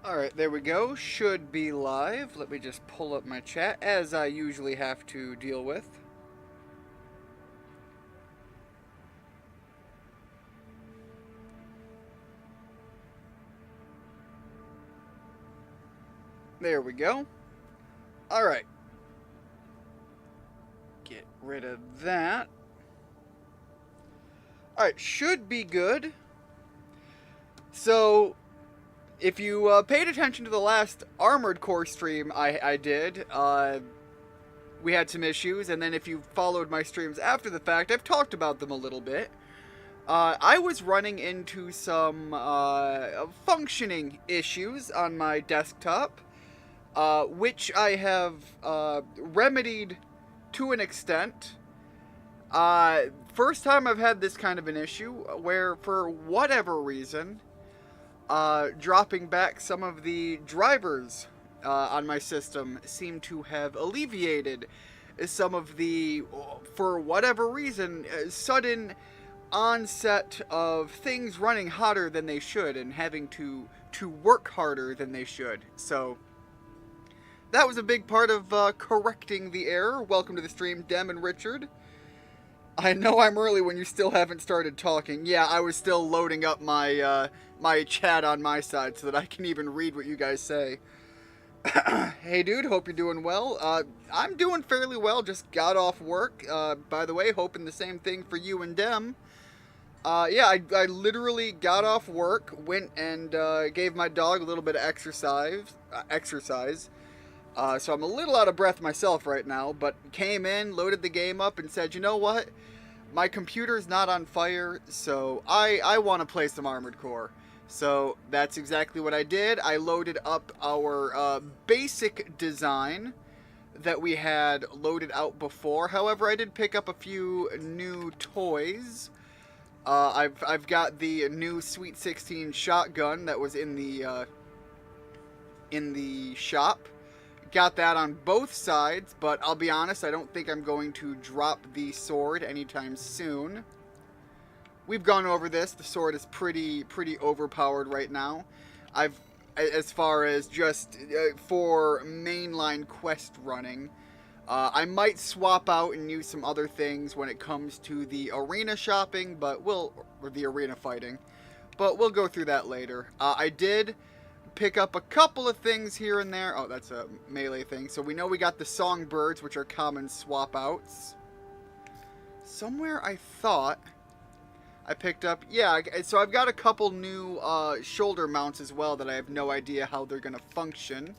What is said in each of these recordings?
Alright, there we go. Should be live. Let me just pull up my chat, as I usually have to deal with. There we go. Alright. Get rid of that. Alright, should be good. So, if you paid attention to the last Armored Core stream I did, we had some issues, and then if you followed my streams after the fact, I've talked about them a little bit. I was running into some functioning issues on my desktop, which I have remedied to an extent. First time I've had this kind of an issue where, for whatever reason, dropping back some of the drivers on my system seem to have alleviated some of the, for whatever reason, sudden onset of things running hotter than they should and having to work harder than they should. So that was a big part of correcting the error. Welcome to the stream, Dem and Richard. I know I'm early when you still haven't started talking. Yeah, I was still loading up my my chat on my side so that I can even read what you guys say. Hey dude, hope you're doing well. I'm doing fairly well, just got off work. By the way, hoping the same thing for you and Dem. Yeah, I literally got off work, went and gave my dog a little bit of exercise. So I'm a little out of breath myself right now, but came in, loaded the game up, and said, you know what? My computer's not on fire, so I want to play some Armored Core. So that's exactly what I did. I loaded up our basic design that we had loaded out before. However, I did pick up a few new toys. I've got the new Sweet 16 shotgun that was in the shop. Got that on both sides, but I'll be honest, I don't think I'm going to drop the sword anytime soon. We've gone over this. The sword is pretty overpowered right now. As far as just for mainline quest running, I might swap out and use some other things when it comes to the arena shopping, or the arena fighting, but we'll go through that later. I did pick up a couple of things here and there. Oh, that's a melee thing. So we know we got the songbirds, which are common swap outs. Somewhere I thought I picked up, yeah, so I've got a couple new shoulder mounts as well that I have no idea how they're going to function.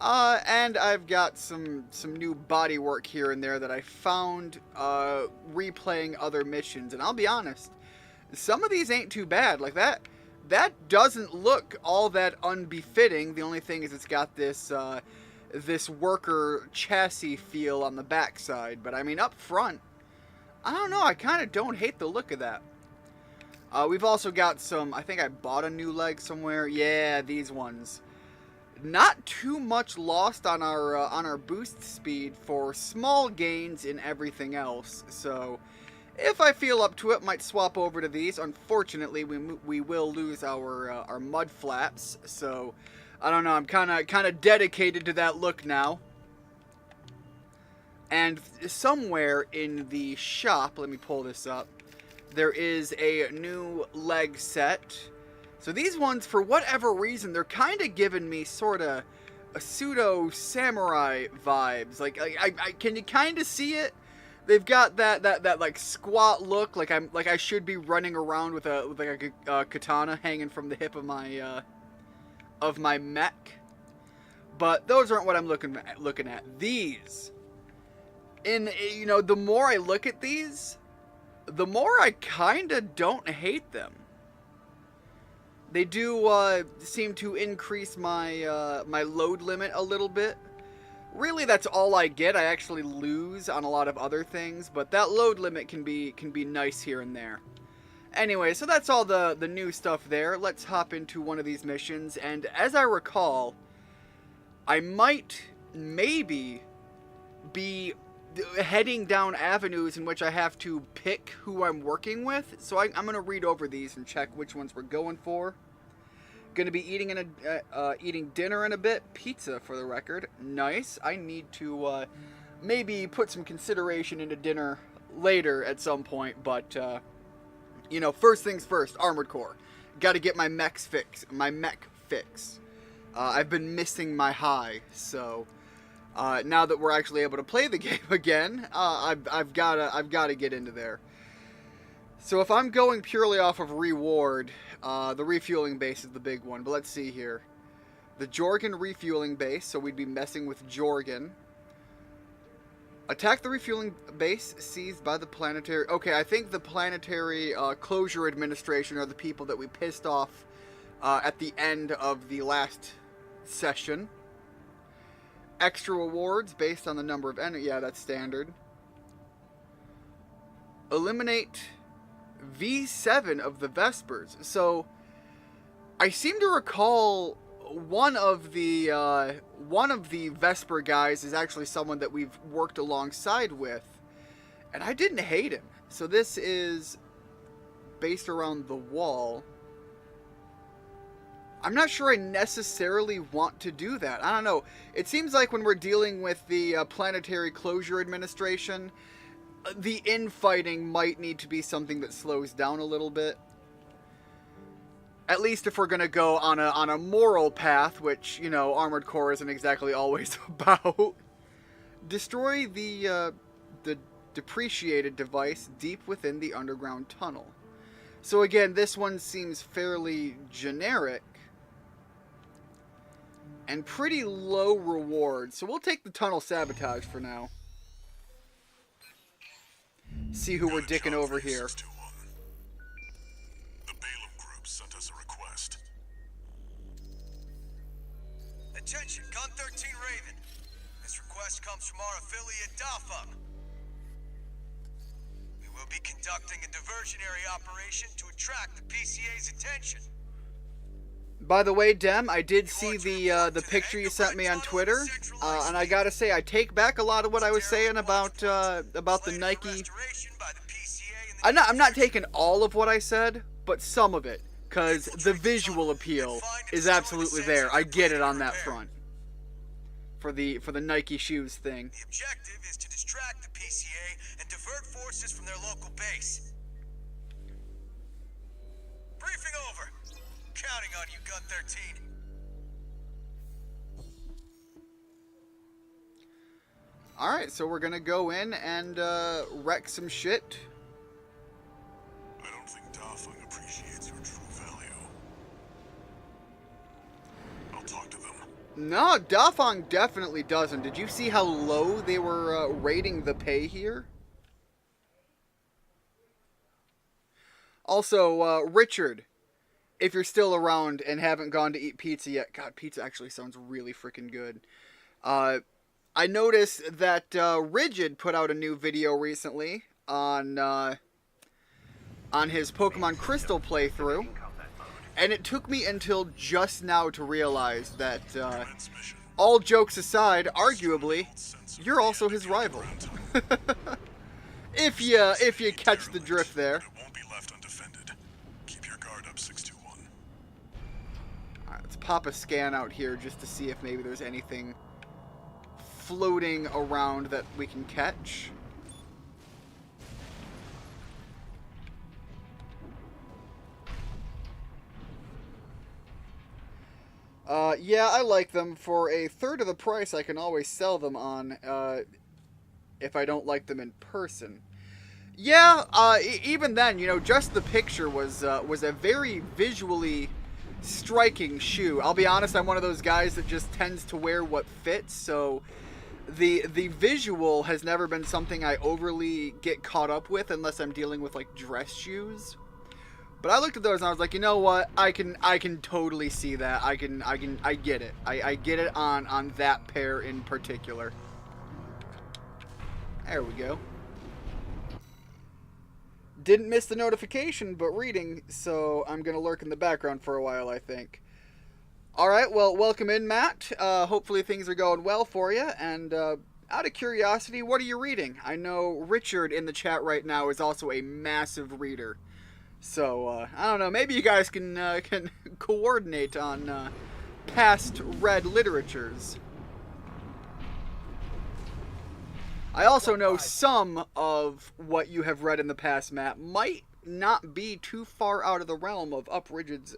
And I've got some new body work here and there that I found replaying other missions. And I'll be honest, some of these ain't too bad. Like that doesn't look all that unbefitting. The only thing is it's got this this worker chassis feel on the backside. But I mean, up front, I don't know. I kind of don't hate the look of that. We've also got some, I think I bought a new leg somewhere. Yeah, these ones. Not too much lost on our boost speed for small gains in everything else. So if I feel up to it, might swap over to these. Unfortunately, we will lose our mud flaps. So I don't know. I'm kind of dedicated to that look now. And somewhere in the shop, let me pull this up, there is a new leg set. So these ones, for whatever reason, they're kind of giving me sort of a pseudo samurai vibes. Like can you kind of see it? They've got that like squat look, like I should be running around with a katana hanging from the hip of my mech. But those aren't what I'm looking at. These. You know, the more I look at these, the more I kind of don't hate them. They do seem to increase my my load limit a little bit. Really, that's all I get. I actually lose on a lot of other things, but that load limit can be nice here and there. Anyway, so that's all the new stuff there. Let's hop into one of these missions, and as I recall, I might maybe be heading down avenues in which I have to pick who I'm working with. So I'm going to read over these and check which ones we're going for. Gonna be eating dinner in a bit. Pizza, for the record. Nice. I need to maybe put some consideration into dinner later at some point, but you know, first things first. Armored Core. Got to get my mech fix. I've been missing my high, so now that we're actually able to play the game again, I've gotta get into there. So if I'm going purely off of reward, the refueling base is the big one. But let's see here. The Jorgen refueling base, so we'd be messing with Jorgen. Attack the refueling base seized by the planetary... Okay, I think the planetary closure administration are the people that we pissed off at the end of the last session. Extra rewards based on the number of enemies. Yeah, that's standard. Eliminate V7 of the Vespers. So I seem to recall one of the Vesper guys is actually someone that we've worked alongside with, and I didn't hate him. So this is based around the wall. I'm not sure I necessarily want to do that. I don't know. It seems like when we're dealing with the Planetary Closure Administration, the infighting might need to be something that slows down a little bit. At least if we're going to go on a moral path, which, you know, Armored Core isn't exactly always about. Destroy the depreciated device deep within the underground tunnel. So again, this one seems fairly generic and pretty low reward. So we'll take the tunnel sabotage for now. See who we're dicking over here. The Balaam group sent us a request. Attention, Gun 13 Raven. This request comes from our affiliate Dafang. We will be conducting a diversionary operation to attract the PCA's attention. By the way, Dem, I did see the picture you sent me on Twitter, and I gotta say, I take back a lot of what I was saying about the Nike. I'm not taking all of what I said, but some of it, because the visual appeal is absolutely there. I get it on that front. For the Nike shoes thing. The objective is to distract the PCA and divert forces from their local base. Briefing over. Counting on you, Gun 13. Alright, so we're gonna go in and wreck some shit. I don't think Dafang appreciates your true value. I'll talk to them. No, Dafang definitely doesn't. Did you see how low they were rating the pay here? Also, Richard, if you're still around and haven't gone to eat pizza yet, God, pizza actually sounds really freaking good. I noticed that Rigid put out a new video recently on his Pokemon Crystal playthrough, and it took me until just now to realize that, all jokes aside, arguably, you're also his rival. if you catch the drift there. It won't be left undefended. Keep your guard up, 621. Alright, let's pop a scan out here just to see if maybe there's anything floating around that we can catch. Yeah, I like them. For a third of the price, I can always sell them on, if I don't like them in person. Yeah, even then, you know, just the picture was a very visually striking shoe. I'll be honest, I'm one of those guys that just tends to wear what fits, so the visual has never been something I overly get caught up with unless I'm dealing with, like, dress shoes. But I looked at those and I was like, you know what? I can totally see that. I get it. I get it on that pair in particular. There we go. Didn't miss the notification, but reading, so I'm gonna lurk in the background for a while, I think. Alright, well, welcome in, Matt. Hopefully things are going well for you, and out of curiosity, what are you reading? I know Richard in the chat right now is also a massive reader. So, I don't know, maybe you guys can coordinate on past read literatures. I also know some of what you have read in the past, Matt, might not be too far out of the realm of up Richards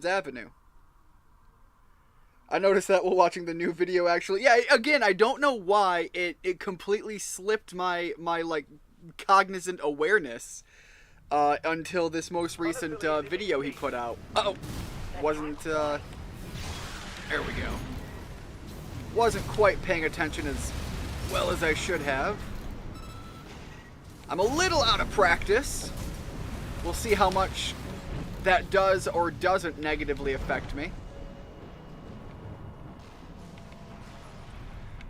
Avenue. I noticed that while watching the new video, actually. Yeah, again, I don't know why it completely slipped my like cognizant awareness until this most recent video he put out. Uh-oh. Wasn't, there we go. Wasn't quite paying attention as well as I should have. I'm a little out of practice. We'll see how much that does or doesn't negatively affect me.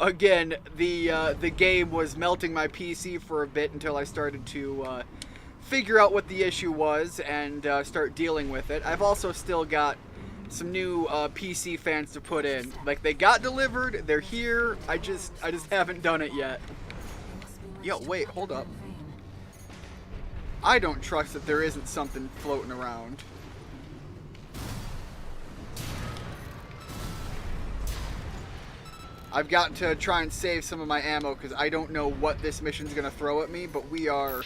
Again, the game was melting my PC for a bit until I started to figure out what the issue was and start dealing with it. I've also still got some new PC fans to put in. Like, they got delivered, they're here, I just haven't done it yet. Yo, wait, hold up. I don't trust that there isn't something floating around. I've got to try and save some of my ammo because I don't know what this mission's going to throw at me, but we are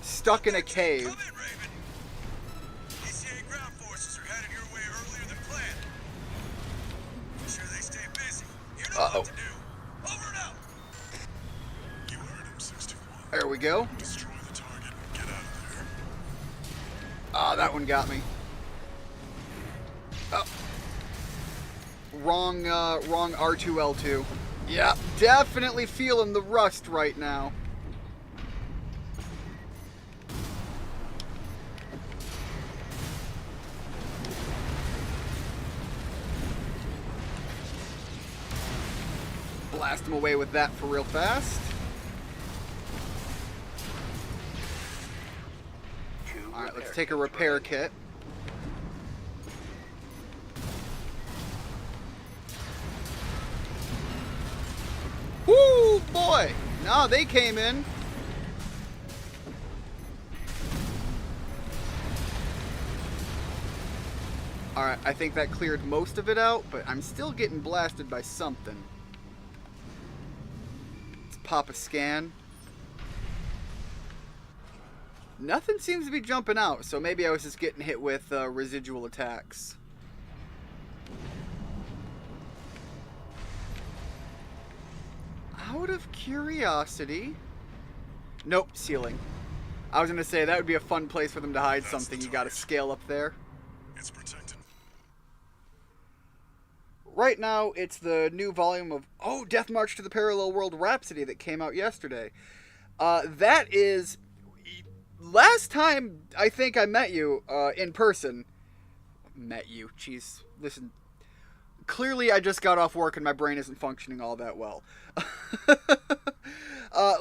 stuck in a cave. Come in, Raven. ECA ground forces are headed your way earlier than planned. Make sure they stay busy. You know what to do. Over and out. You heard him, 61. There we go. Destroy the target and get out of there. Ah, that one got me. Oh. Wrong R2L2. Yeah, definitely feeling the rust right now. Blast him away with that for real fast. Alright, let's take a repair kit. Woo, boy! No, they came in. Alright, I think that cleared most of it out, but I'm still getting blasted by something. Let's pop a scan. Nothing seems to be jumping out, so maybe I was just getting hit with residual attacks. Out of curiosity... Nope, ceiling. I was going to say, that would be a fun place for them to hide something. You got to scale up there. It's protected. Right now, it's the new volume of... Oh, Death March to the Parallel World Rhapsody that came out yesterday. That is... Last time I think I met you in person... Met you? Jeez, listen... Clearly, I just got off work and my brain isn't functioning all that well.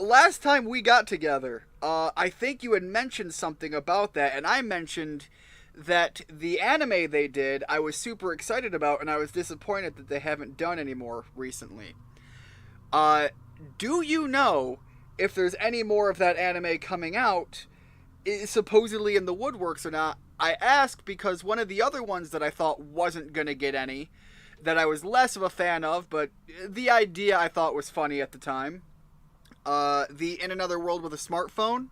Last time we got together, I think you had mentioned something about that, and I mentioned that the anime they did, I was super excited about, and I was disappointed that they haven't done anymore recently. Do you know if there's any more of that anime coming out, supposedly in the woodworks or not? I ask because one of the other ones that I thought wasn't going to get any, that I was less of a fan of, but the idea I thought was funny at the time. The In Another World with a Smartphone.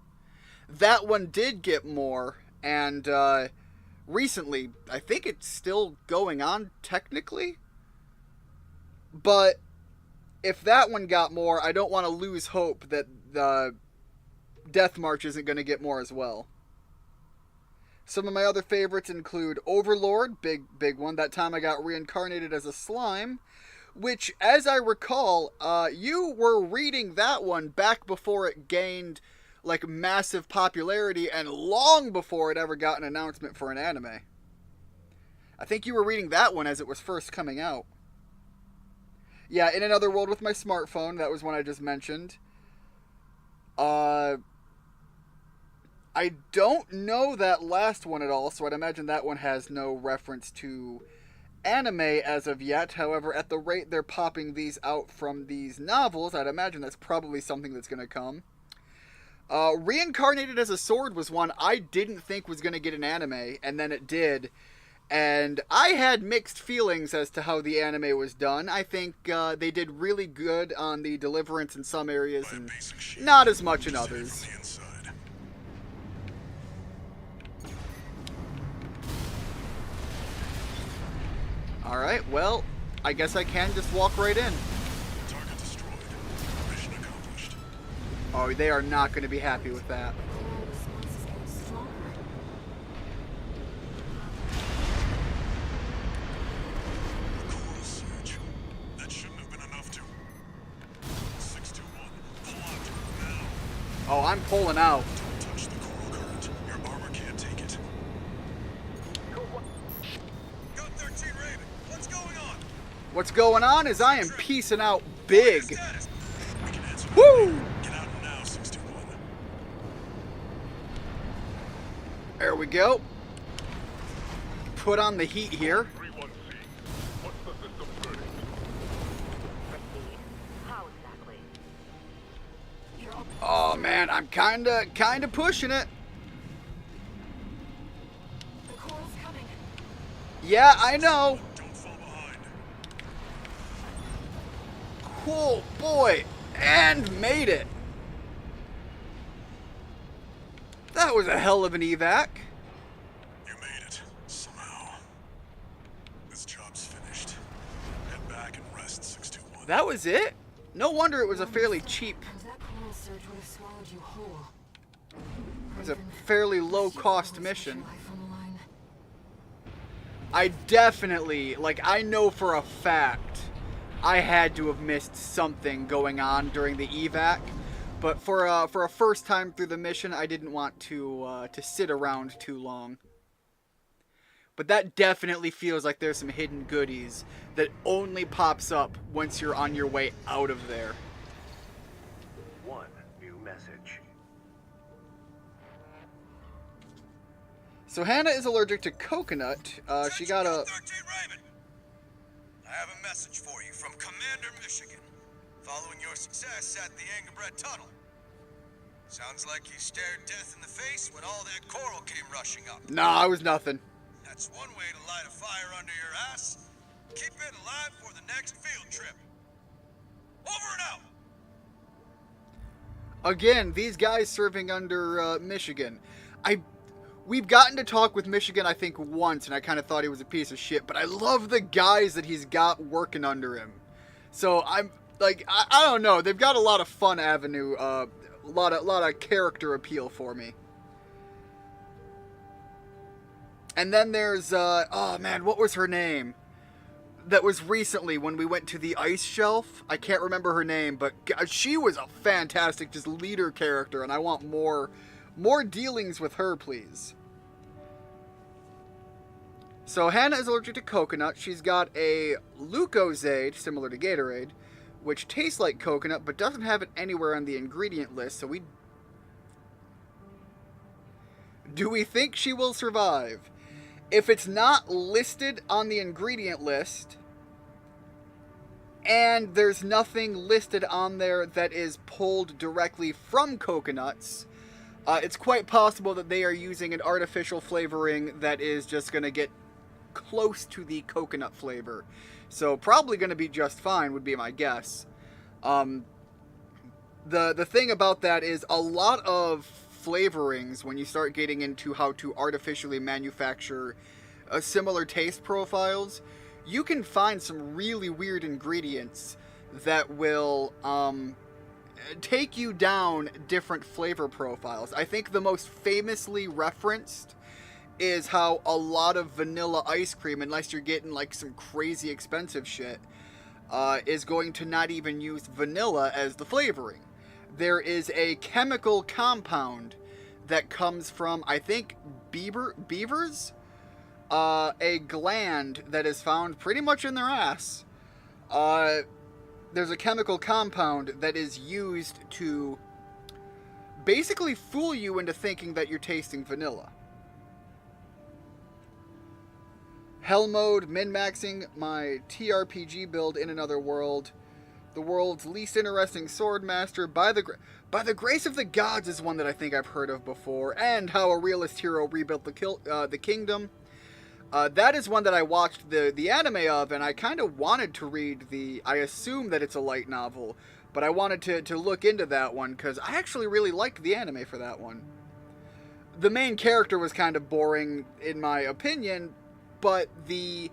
That one did get more, and recently, I think it's still going on technically. But if that one got more, I don't want to lose hope that Death March isn't going to get more as well. Some of my other favorites include Overlord, big one. That time I got reincarnated as a slime, which, as I recall, you were reading that one back before it gained, like, massive popularity and long before it ever got an announcement for an anime. I think you were reading that one as it was first coming out. Yeah, In Another World with My Smartphone, that was one I just mentioned. I don't know that last one at all, so I'd imagine that one has no reference to anime as of yet. However, at the rate they're popping these out from these novels, I'd imagine that's probably something that's going to come. Reincarnated as a Sword was one I didn't think was going to get an anime, and then it did. And I had mixed feelings as to how the anime was done. I think they did really good on the deliverance in some areas, and not as much in others. Alright, well, I guess I can just walk right in. Target destroyed. Mission accomplished. Oh, they are not going to be happy with that. Coral surge. That shouldn't have been enough to... 621. Pull out. Now. Oh, I'm pulling out. Don't touch the coral current. Your armor can't take it. Got 13 Raven. What's going on? What's going on is I am piecing out big. Status. We can answer. Woo! Get out now, 621. There we go. Put on the heat here. 31C. What's the system verdict? How exactly? Oh man, I'm kinda pushing it. The coral's coming. Yeah, I know. Don't fall behind. Cool boy, and made it. That was a hell of an evac. You made it. Somehow. This job's finished. Head back and rest, 621. That was it? No wonder it was a fairly cheap, That coral surge would have swallowed you whole. it was a fairly low-cost mission. Life on the line. I definitely, like, I know for a fact I had to have missed something going on during the evac, but for a first time through the mission, I didn't want to sit around too long. But that definitely feels like there's some hidden goodies that only pops up once you're on your way out of there. One new message. So Hannah is allergic to coconut. She got a... 13 Raven. I have a message for you from Commander Michigan. Following your success at the Angerbred Tunnel. Sounds like you stared death in the face when all that coral came rushing up. Nah, it was nothing. That's one way to light a fire under your ass. Keep it alive for the next field trip. Over and out. Again, these guys serving under Michigan. We've gotten to talk with Michigan, I think, once, and I kind of thought he was a piece of shit, but I love the guys that he's got working under him. So I'm like, I don't know. They've got a lot of fun avenue, a lot of character appeal for me. And then there's, oh man, what was her name? That was recently when we went to the ice shelf. I can't remember her name, but she was a fantastic just leader character, and I want more dealings with her, please. So Hannah is allergic to coconut. She's got a Lucozade, similar to Gatorade, which tastes like coconut, but doesn't have it anywhere on the ingredient list, so do we think she will survive? If it's not listed on the ingredient list, and there's nothing listed on there that is pulled directly from coconuts, it's quite possible that they are using an artificial flavoring that is just going to get close to the coconut flavor. So probably going to be just fine would be my guess. The thing about that is a lot of flavorings, when you start getting into how to artificially manufacture similar taste profiles, you can find some really weird ingredients that will take you down different flavor profiles. I think the most famously referenced is how a lot of vanilla ice cream, unless you're getting like some crazy expensive shit, is going to not even use vanilla as the flavoring. There is a chemical compound that comes from, I think, beavers? A gland that is found pretty much in their ass. There's a chemical compound that is used to basically fool you into thinking that you're tasting vanilla. Hell mode, min-maxing my TRPG build in another world. The world's least interesting sword master by the grace of the gods is one that I think I've heard of before, and how a realist hero rebuilt the kingdom. That is one that I watched the anime of, and I kind of wanted to read I assume that it's a light novel, but I wanted to look into that one because I actually really liked the anime for that one. The main character was kind of boring in my opinion, but the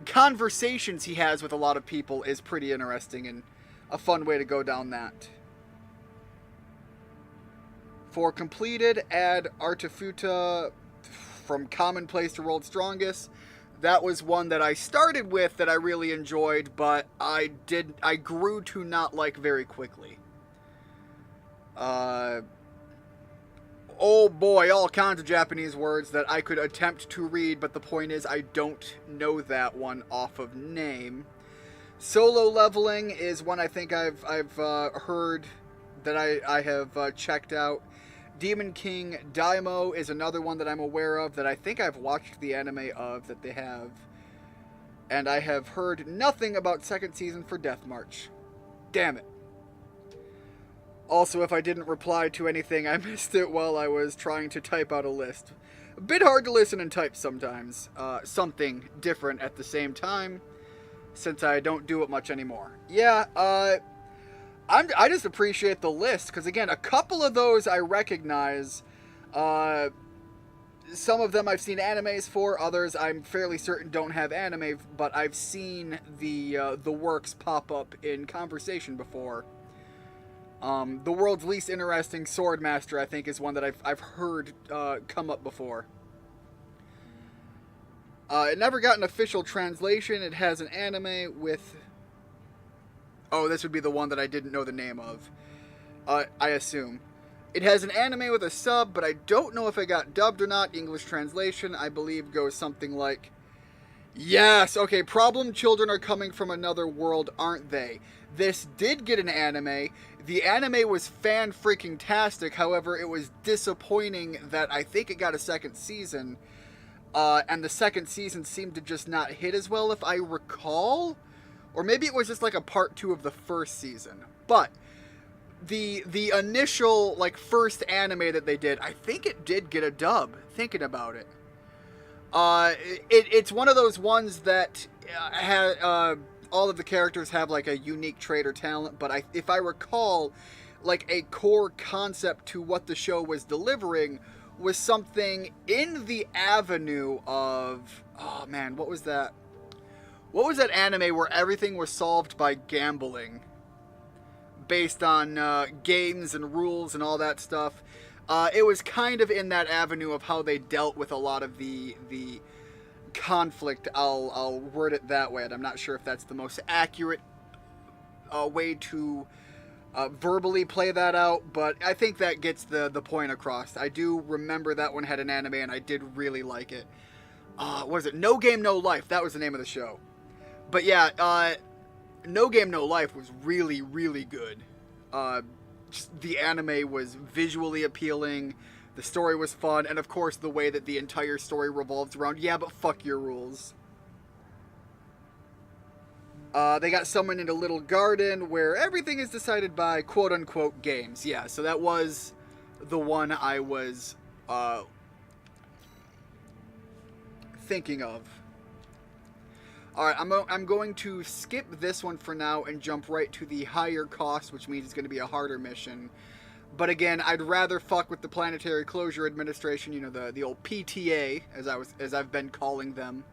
conversations he has with a lot of people is pretty interesting and a fun way to go down that. For completed, add Artifuta from Commonplace to World's Strongest. That was one that I started with that I really enjoyed, but I grew to not like very quickly. Oh boy, all kinds of Japanese words that I could attempt to read, but the point is I don't know that one off of name. Solo Leveling is one I think I've heard that I have checked out. Demon King Daimo is another one that I'm aware of that I think I've watched the anime of that they have. And I have heard nothing about second season for Death March. Damn it. Also, if I didn't reply to anything, I missed it while I was trying to type out a list. A bit hard to listen and type sometimes. Something different at the same time, since I don't do it much anymore. Yeah, I just appreciate the list, because again, a couple of those I recognize. Some of them I've seen animes for, others I'm fairly certain don't have anime, but I've seen the works pop up in conversation before. The world's least interesting sword master, I think, is one that I've heard come up before. It never got an official translation. It has an anime with... Oh, this would be the one that I didn't know the name of. I assume. It has an anime with a sub, but I don't know if it got dubbed or not. English translation, I believe, goes something like... Yes, okay, problem children are coming from another world, aren't they? This did get an anime. The anime was fan-freaking-tastic, however, it was disappointing that I think it got a second season. And the second season seemed to just not hit as well, if I recall? Or maybe it was just like a part 2 of the first season. But the initial, like, first anime that they did, I think it did get a dub, thinking about it. It's one of those ones that all of the characters have like a unique trait or talent, but if I recall, like a core concept to what the show was delivering was something in the avenue of, oh man, what was that? What was that anime where everything was solved by gambling? Based on games and rules and all that stuff. It was kind of in that avenue of how they dealt with a lot of the conflict. I'll word it that way. And I'm not sure if that's the most accurate way to verbally play that out, but I think that gets the point across. I do remember that one had an anime, and I did really like it. Was it No Game No Life? That was the name of the show. But yeah, No Game No Life was really, really good. Just the anime was visually appealing, the story was fun, and of course the way that the entire story revolves around, yeah, but fuck your rules. They got summoned in a little garden where everything is decided by quote-unquote games. Yeah, so that was the one I was thinking of. Alright, I'm going to skip this one for now and jump right to the higher cost, which means it's going to be a harder mission. But again, I'd rather fuck with the Planetary Closure Administration, you know, the old PTA, as I've been calling them,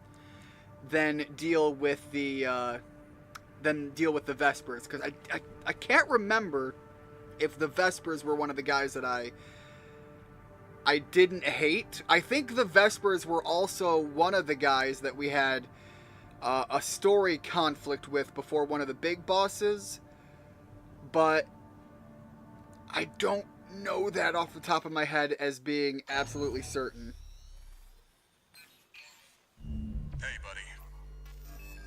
than deal with the Vespers, because I can't remember if the Vespers were one of the guys that I didn't hate. I think the Vespers were also one of the guys that we had a story conflict with before one of the big bosses, but I don't know that off the top of my head as being absolutely certain. Hey, buddy.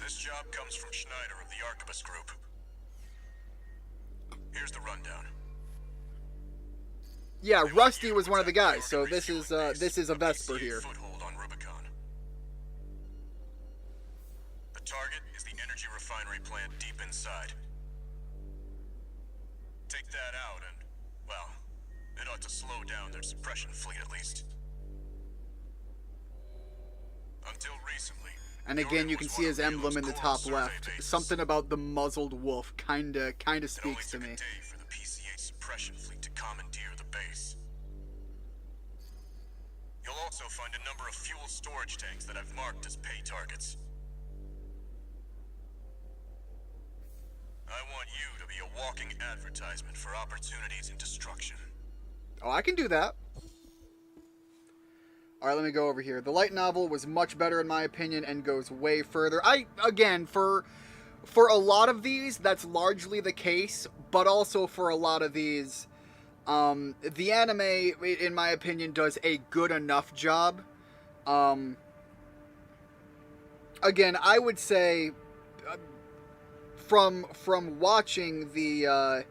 This job comes from Schneider of the Arquebus Group. Here's the rundown. Yeah, Rusty was one of the guys, so this is a Vesper here. Foothold on Rubicon. The target is the energy refinery plant deep inside. Take that out and, well, it ought to slow down their suppression fleet at least. Until recently. And again, you can see his emblem in the top left. Something about the muzzled wolf kinda speaks to me. It only took a day for the PCA suppression fleet to commandeer the base. You'll also find a number of fuel storage tanks that I've marked as pay targets. I want you to be a walking advertisement for opportunities in destruction. Oh, I can do that. Alright, let me go over here. The light novel was much better in my opinion and goes way further. Again, for a lot of these, that's largely the case, but also for a lot of these, the anime, in my opinion, does a good enough job. Again, I would say, from watching the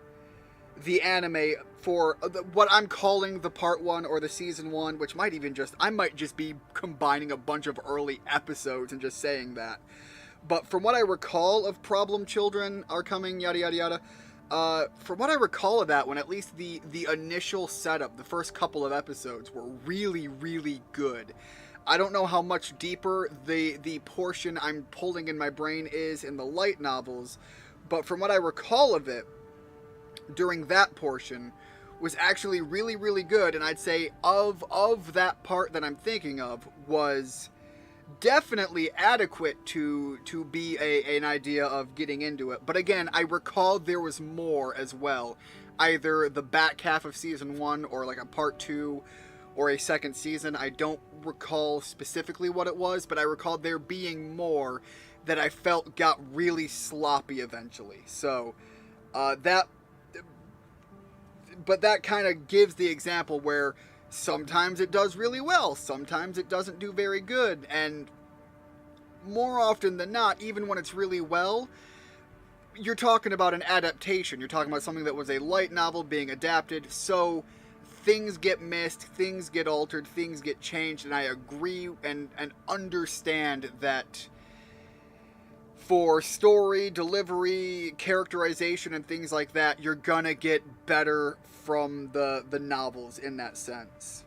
anime for what I'm calling the part 1 or the season 1, which might even I might just be combining a bunch of early episodes and just saying that. But from what I recall of Problem Children Are Coming, yada yada yada, from what I recall of that one, at least the initial setup, the first couple of episodes were really, really good. I don't know how much deeper the portion I'm pulling in my brain is in the light novels, but from what I recall of it, during that portion, was actually really, really good, and I'd say of that part that I'm thinking of was definitely adequate to be an idea of getting into it. But again, I recall there was more as well, either the back half of season 1 or like a part 2 or a second season. I don't recall specifically what it was, but I recall there being more that I felt got really sloppy eventually. So but that kind of gives the example where sometimes it does really well, sometimes it doesn't do very good, and more often than not, even when it's really well, you're talking about an adaptation. You're talking about something that was a light novel being adapted, so things get missed, things get altered, things get changed, and I agree and understand that for story, delivery, characterization, and things like that, you're gonna get better from the novels in that sense.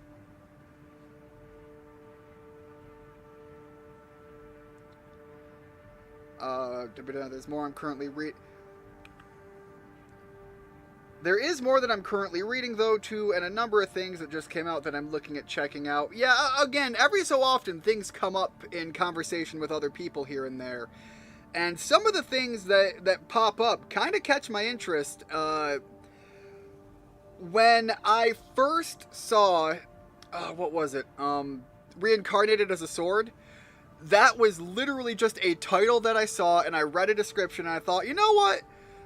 There's more I'm currently There is more that I'm currently reading, though, too, and a number of things that just came out that I'm looking at checking out. Yeah, again, every so often things come up in conversation with other people here and there. And some of the things that pop up kind of catch my interest. When I first saw, what was it? Reincarnated as a Sword. That was literally just a title that I saw, and I read a description, and I thought, you know what?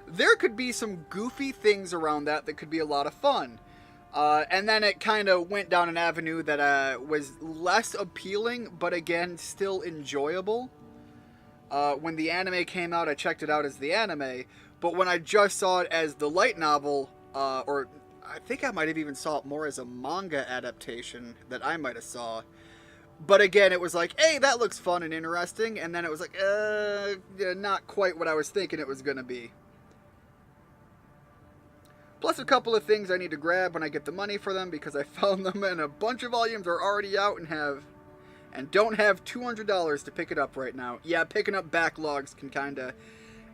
There could be some goofy things around that could be a lot of fun. And then it kind of went down an avenue that was less appealing, but again, still enjoyable. When the anime came out, I checked it out as the anime, but when I just saw it as the light novel, or I think I might have even saw it more as a manga adaptation that I might have saw. But again, it was like, hey, that looks fun and interesting, and then it was like, yeah, not quite what I was thinking it was going to be. Plus a couple of things I need to grab when I get the money for them, because I found them and a bunch of volumes are already out and don't have $200 to pick it up right now. Yeah, picking up backlogs can kind of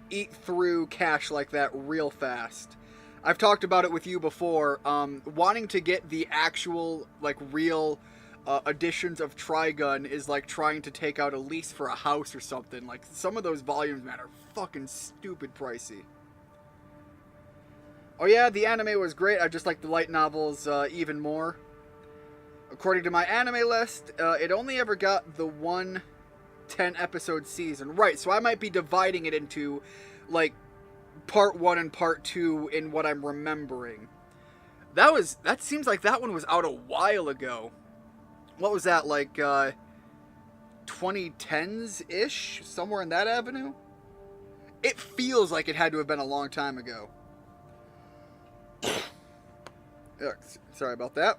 eat through cash like that real fast. I've talked about it with you before, wanting to get the actual, like, real editions of Trigun is like trying to take out a lease for a house or something. Like, some of those volumes, man, are fucking stupid pricey. Oh yeah, the anime was great. I just like the light novels even more. According to my anime list, it only ever got the one 10-episode season. Right, so I might be dividing it into, like, part 1 and part 2 in what I'm remembering. That seems like that one was out a while ago. What was that, like, 2010s-ish? Somewhere in that avenue? It feels like it had to have been a long time ago. Sorry about that.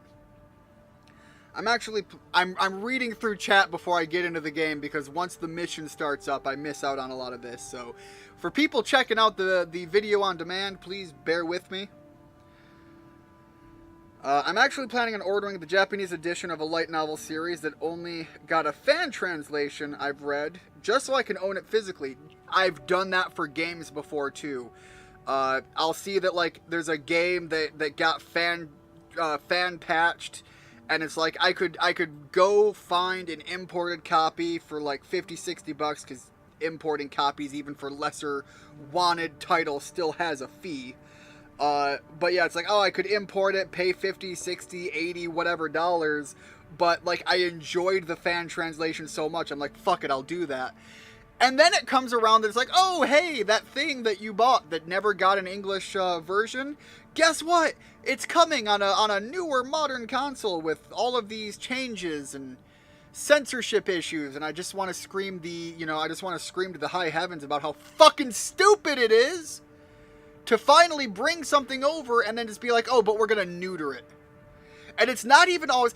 I'm reading through chat before I get into the game, because once the mission starts up, I miss out on a lot of this. So, for people checking out the video on demand, please bear with me. I'm actually planning on ordering the Japanese edition of a light novel series that only got a fan translation I've read, just so I can own it physically. I've done that for games before, too. I'll see that, like, there's a game that got fan patched, and it's like I could go find an imported copy for like 50-60 bucks, because importing copies even for lesser wanted titles still has a fee. But yeah, it's like, oh, I could import it, pay 50, 60, 80, whatever dollars, but like I enjoyed the fan translation so much, I'm like, fuck it, I'll do that. And then it comes around that it's like, oh, hey, that thing that you bought that never got an English version, guess what? It's coming on a newer modern console with all of these changes and censorship issues, and I just want to scream to the high heavens about how fucking stupid it is to finally bring something over and then just be like, oh, but we're gonna neuter it. And it's not even always...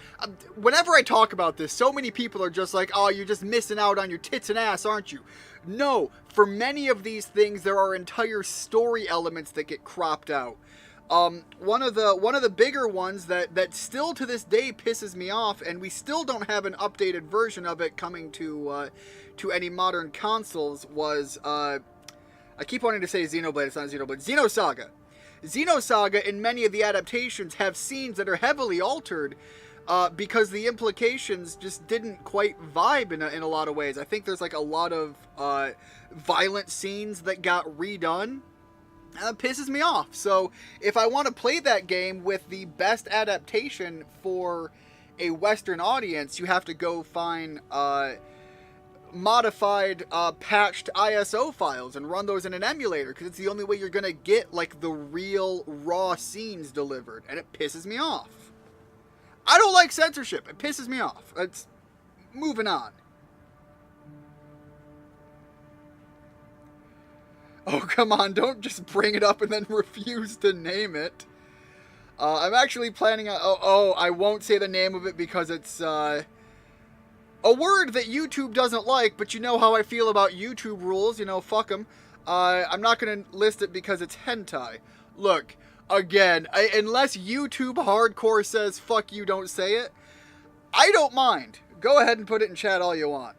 whenever I talk about this, so many people are just like, oh, you're just missing out on your tits and ass, aren't you? No, for many of these things, there are entire story elements that get cropped out. One of the bigger ones that still to this day pisses me off, and we still don't have an updated version of it coming to any modern consoles, was... I keep wanting to say Xenoblade, it's not Xenoblade. Xenosaga. Xenosaga, in many of the adaptations, have scenes that are heavily altered because the implications just didn't quite vibe in a lot of ways. I think there's like a lot of violent scenes that got redone. That pisses me off. So if I want to play that game with the best adaptation for a Western audience, you have to go find... modified patched ISO files and run those in an emulator, because it's the only way you're gonna get like the real raw scenes delivered, and it pisses me off. I don't like censorship. It pisses me off. It's moving on. Oh, come on, don't just bring it up and then refuse to name it. I'm actually planning on... I won't say the name of it because it's a word that YouTube doesn't like, but you know how I feel about YouTube rules, fuck them. I'm not going to list it because it's hentai. Look, again, unless YouTube hardcore says fuck you, don't say it, I don't mind. Go ahead and put it in chat all you want.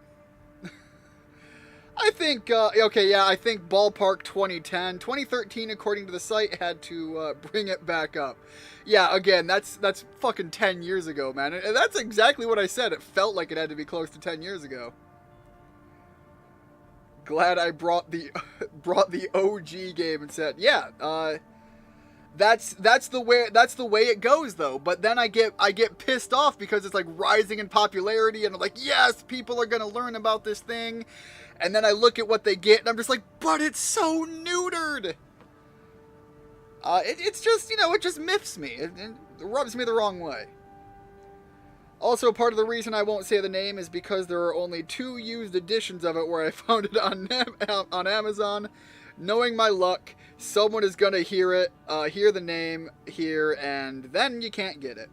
I think, I think ballpark 2010. 2013, according to the site, had to bring it back up. Yeah, again, that's fucking 10 years ago, man. And that's exactly what I said. It felt like it had to be close to 10 years ago. Glad I brought the OG game and said, yeah, that's the way it goes though. But then I get pissed off because it's like rising in popularity, and I'm like, yes, people are gonna learn about this thing. And then I look at what they get, and I'm just like, but it's so neutered. It's just, it just miffs me. It rubs me the wrong way. Also, part of the reason I won't say the name is because there are only 2 used editions of it where I found it on Amazon. Knowing my luck, someone is going to hear it, hear the name here, and then you can't get it.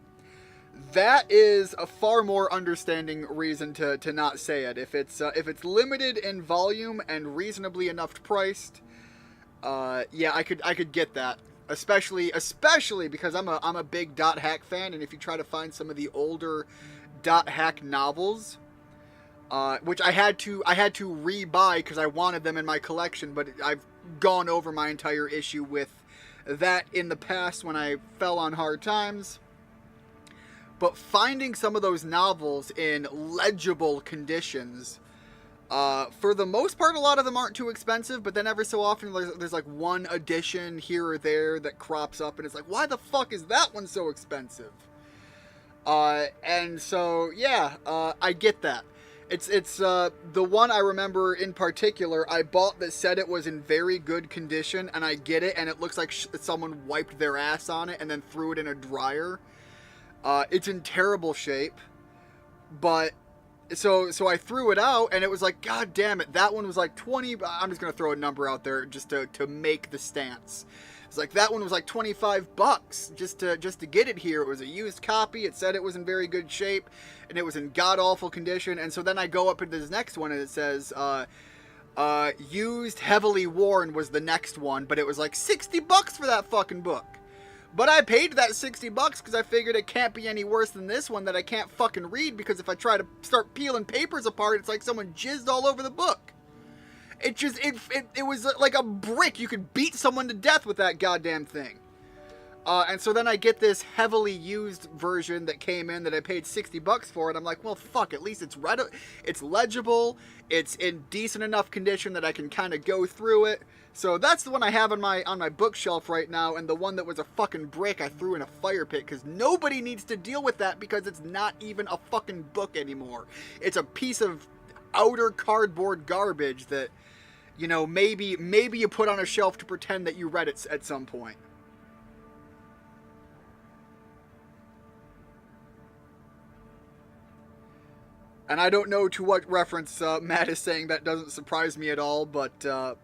That is a far more understanding reason to not say it. If it's limited in volume and reasonably enough priced, yeah, I could get that. Especially because I'm a big Dot Hack fan, and if you try to find some of the older Dot Hack novels, which I had to rebuy because I wanted them in my collection, but I've gone over my entire issue with that in the past when I fell on hard times. But finding some of those novels in legible conditions, for the most part, a lot of them aren't too expensive, but then every so often there's like one edition here or there that crops up, and it's like, why the fuck is that one so expensive? And so, yeah, I get that. It's the one I remember in particular I bought that said it was in very good condition, and I get it, and it looks like someone wiped their ass on it and then threw it in a dryer. It's in terrible shape, but so I threw it out, and it was like, god damn it, that one was like 20, I'm just going to throw a number out there just to make the stance. It's like, that one was like 25 bucks just to get it here. It was a used copy, it said it was in very good shape, and it was in god-awful condition, and so then I go up into this next one, and it says, used, heavily worn was the next one, but it was like 60 bucks for that fucking book. But I paid that $60 because I figured it can't be any worse than this one that I can't fucking read, because if I try to start peeling papers apart, it's like someone jizzed all over the book. It just, it was like a brick. You could beat someone to death with that goddamn thing. And so then I get this heavily used version that came in that I paid $60 for, and I'm like, well, fuck, at least it's it's legible, it's in decent enough condition that I can kind of go through it. So that's the one I have on my bookshelf right now, and the one that was a fucking brick I threw in a fire pit, because nobody needs to deal with that, because it's not even a fucking book anymore. It's a piece of outer cardboard garbage that, you know, maybe you put on a shelf to pretend that you read it at some point. And I don't know to what reference Matt is saying. That doesn't surprise me at all, but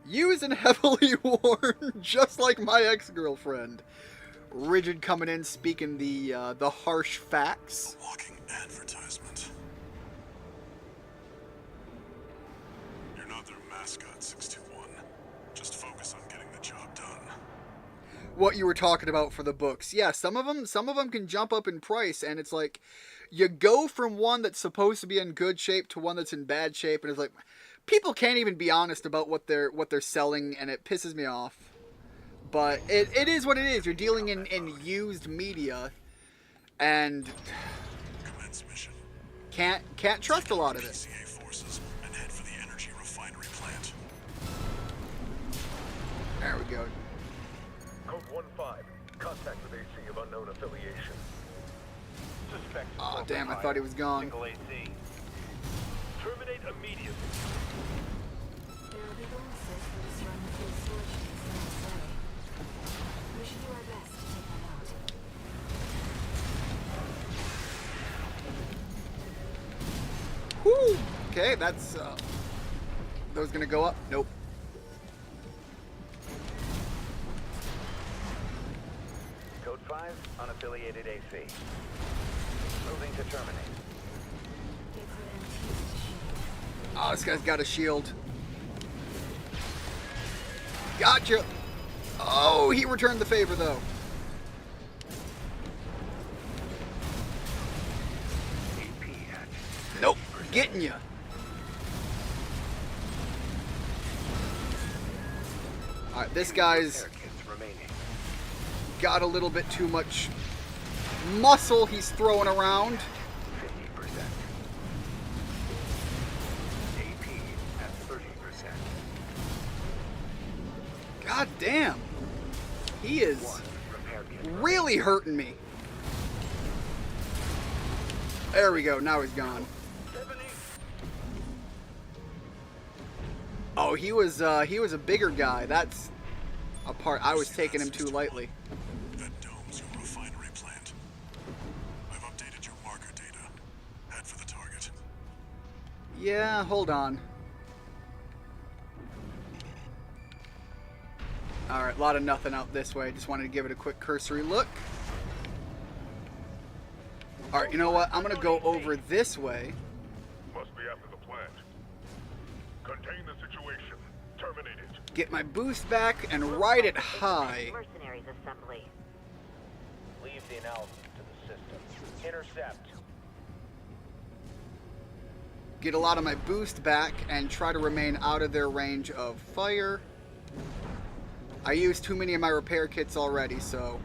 used and heavily worn, just like my ex-girlfriend. Rigid coming in, speaking the harsh facts. A walking advertisement. You're not their mascot, 621. Just focus on getting the job done. What you were talking about for the books. Yeah, some of them can jump up in price, and it's like, you go from one that's supposed to be in good shape to one that's in bad shape, and it's like, people can't even be honest about what they're selling, and it pisses me off. But it is what it is. You're dealing in used media, and Commence mission. can't trust a lot of it. PCA forces and head for the energy refinery plant. There we go. Code 1-5. Contact with AC of unknown affiliation. Suspect. Aw, damn, I thought he was gone. Single AC. Terminate immediately. There are big answers for this run with these storage tanks necessary. We should do our best to take them out. Whoo! Okay, that's those gonna go up? Nope. Code 5, unaffiliated AC. Moving to terminate. They put MTs to shield. Oh, this guy's got a shield. Gotcha! Oh, he returned the favor, though. AP at Nope, getting you. Alright, this guy's repair kits remaining. got a little bit too much muscle he's throwing around. 50%. AP at 30%. God damn. He is One repair kit. really hurting me. There we go, now he's gone. Oh, he was a bigger guy. That's a part I was taking him too lightly. That dome's your refinery plant. I've updated your marker data. Head for the target. Yeah, hold on. Alright, a lot of nothing out this way. Just wanted to give it a quick cursory look. Alright, you know what? I'm going to go over this way. Must be after the plant. Contain the situation. Terminate it. Get my boost back and ride it high. Mercenaries assembly. Leave the analysis to the system. Intercept. Get a lot of my boost back and try to remain out of their range of fire. I used too many of my repair kits already, so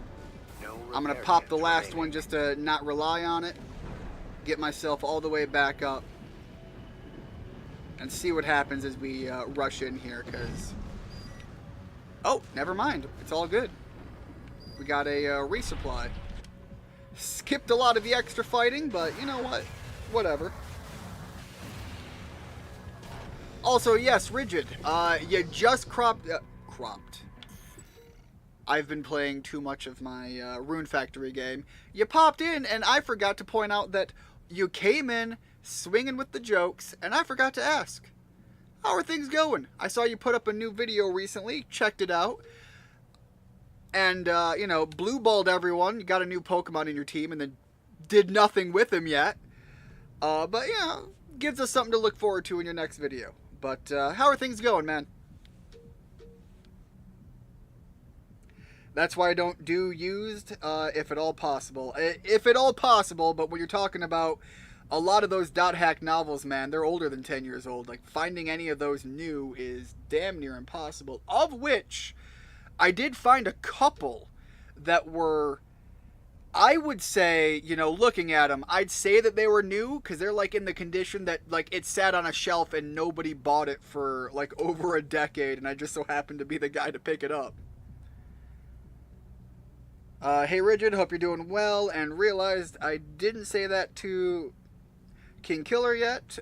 No I'm going to repair pop kits the last remaining. one just to not rely on it. Get myself all the way back up. And see what happens as we rush in here, because... Oh, never mind. It's all good. We got a resupply. Skipped a lot of the extra fighting, but you know what? Whatever. Also, yes, Rigid. You just cropped... cropped. I've been playing too much of my Rune Factory game. You popped in, and I forgot to point out that you came in swinging with the jokes, and I forgot to ask, how are things going? I saw you put up a new video recently, checked it out, and, you know, blue-balled everyone. You got a new Pokemon in your team, and then did nothing with him yet. But, you know, gives us something to look forward to in your next video. But, how are things going, man? That's why I don't do used, if at all possible. If at all possible, but when you're talking about a lot of those dot hack novels, man, they're older than 10 years old. Like, finding any of those new is damn near impossible. Of which, I did find a couple that were, I would say, you know, looking at them, I'd say that they were new, because they're, like, in the condition that, like, it sat on a shelf and nobody bought it for, like, over a decade, and I just so happened to be the guy to pick it up. Hey Rigid, hope you're doing well, and realized I didn't say that to King Killer yet.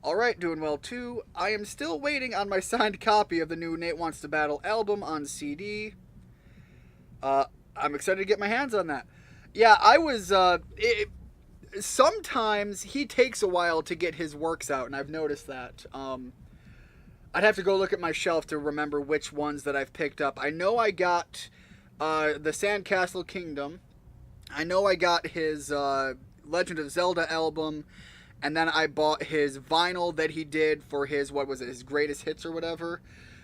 Alright, doing well too. I am still waiting on my signed copy of the new Nate Wants to Battle album on CD. I'm excited to get my hands on that. Yeah, I was, sometimes he takes a while to get his works out, and I've noticed that. I'd have to go look at my shelf to remember which ones that I've picked up. I know I got the Sandcastle Kingdom. I know I got his Legend of Zelda album, and then I bought his vinyl that he did for his, what was it, his greatest hits or whatever.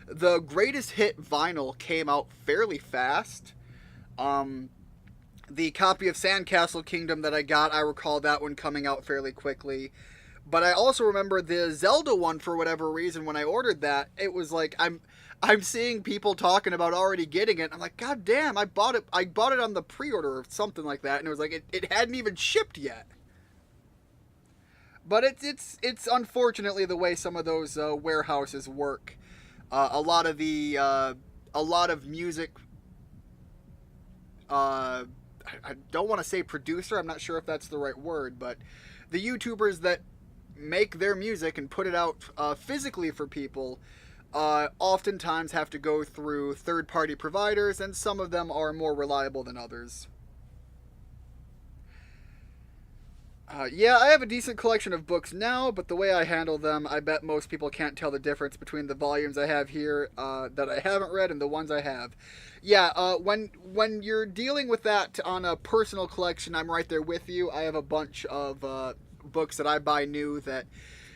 The greatest hit vinyl came out fairly fast. The copy of Sandcastle Kingdom that I got, I recall that one coming out fairly quickly. But I also remember the Zelda one, for whatever reason, when I ordered that, it was like, I'm seeing people talking about already getting it. I'm like, God damn, I bought it on the pre-order or something like that, and it was like it hadn't even shipped yet. But it's unfortunately the way some of those warehouses work. A lot of music. I don't want to say producer. I'm not sure if that's the right word, but the YouTubers that make their music and put it out physically for people oftentimes have to go through third-party providers, and some of them are more reliable than others. Yeah, I have a decent collection of books now, but the way I handle them, I bet most people can't tell the difference between the volumes I have here that I haven't read and the ones I have. Yeah, when you're dealing with that on a personal collection, I'm right there with you. I have a bunch of books that I buy new that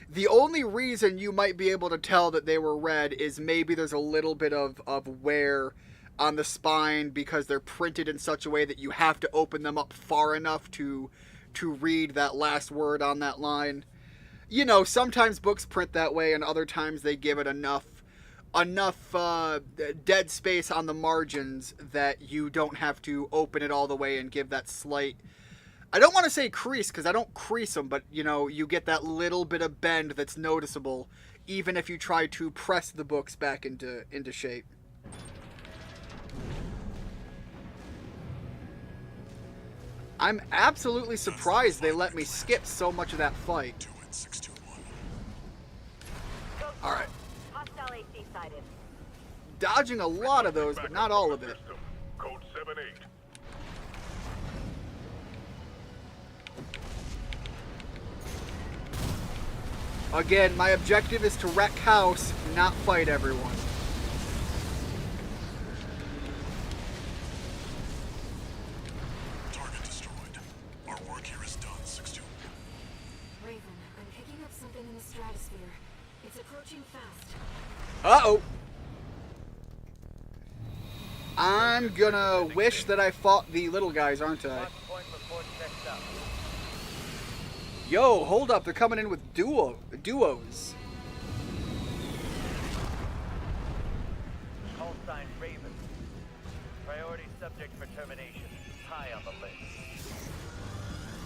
the only reason you might be able to tell that they were read is maybe there's a little bit of wear on the spine because they're printed in such a way that you have to open them up far enough to read that last word on that line. You know, sometimes books print that way, and other times they give it enough dead space on the margins that you don't have to open it all the way and give that slight, I don't want to say crease, because I don't crease them, but, you know, you get that little bit of bend that's noticeable, even if you try to press the books back into shape. I'm absolutely surprised they let me skip so much of that fight. Do it, 621. Alright. Hostile AC sighted. Dodging a lot of those, but not all of it. Code 78. Again, my objective is to wreck house, not fight everyone. Target destroyed. Our work here is done, 621. Raven, I'm picking up something in the stratosphere. It's approaching fast. Uh-oh. I'm gonna wish that I fought the little guys, aren't I? Point report checked out. Yo, hold up, they're coming in with duos. Call sign Raven. Priority subject for termination. High on the list.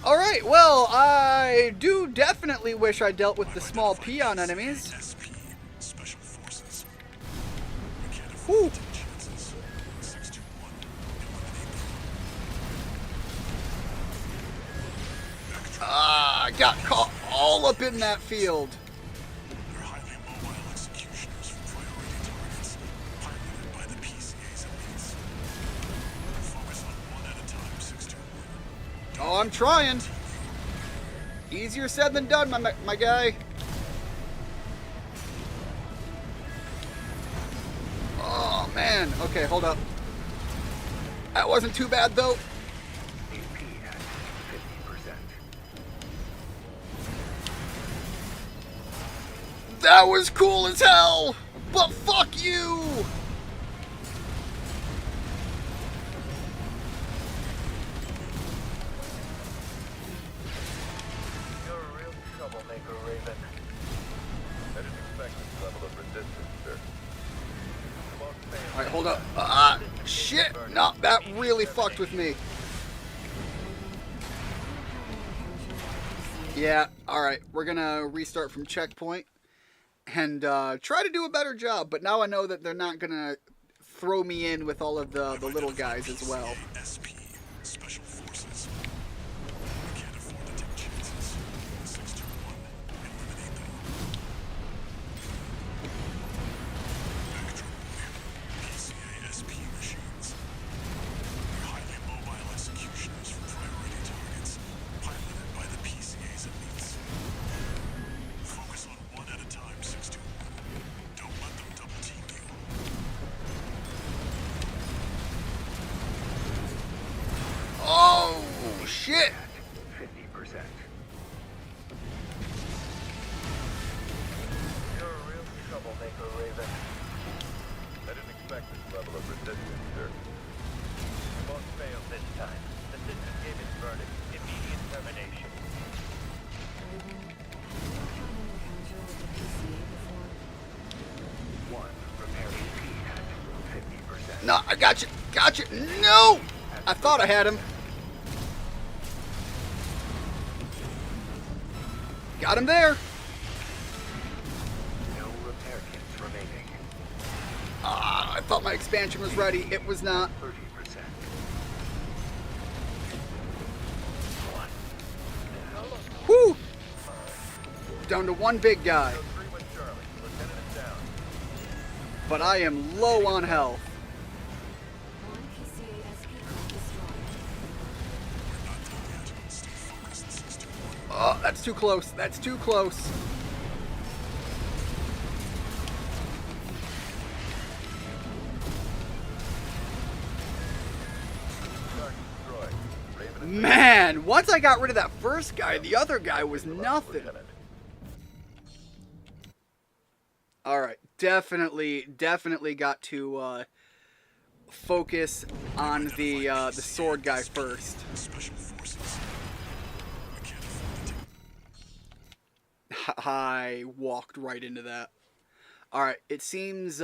Alright, well, I do definitely wish I dealt with the small peon enemies. SP, Special Forces. We can't Whew. afford to take chances. 621. Eliminate them. I got caught all up in that field. They're highly mobile executioners for priority targets, piloted by the PCA's elites. Focus on one at a time, 621. Oh, I'm trying. Easier said than done, my guy. Oh, man. Okay, hold up. That wasn't too bad, though. AP at 50%. That was cool as hell. But fuck you. troublemaker, Raven. I didn't expect this level of resistance, sir. Alright, hold up. Shit! No, that really fucked with me. Yeah, alright. We're gonna restart from checkpoint and try to do a better job. But now I know that they're not gonna throw me in with all of the little guys as well. SP, Special Forces. We can't afford to take chances. 621, eliminate them. Spectrum, PCA SP machines. They're highly mobile executioners for priority targets, piloted by the PCA's elites. Focus on one at a time, 621. Don't let them double team you. Oh, shit! 50%. You're a real troublemaker, Raven. I didn't expect this level of resistance, sir. You both failed this time. The system gave its verdict. Immediate termination. Raven, have you had an encounter with the PCA before? 1, repair AP at 50%. No, I got you. Got you. No! I thought I had him. Got him there. No repair kits remaining. I thought my expansion was ready. It was not. 30%. 1. Whew! Down to one big guy. 3 with Charlie. Lieutenant is down. But I am low on health. One PCA SP craft destroyed. Not done yet. Stay focused, 621. Oh, that's too close. That's too close. Target destroyed. Raven is Man, once I got rid of that first guy, the other guy was nothing. Lieutenant. Alright, definitely got to focus on the sword guy first. Special Forces. We can't afford to take I walked right into that. Alright, it seems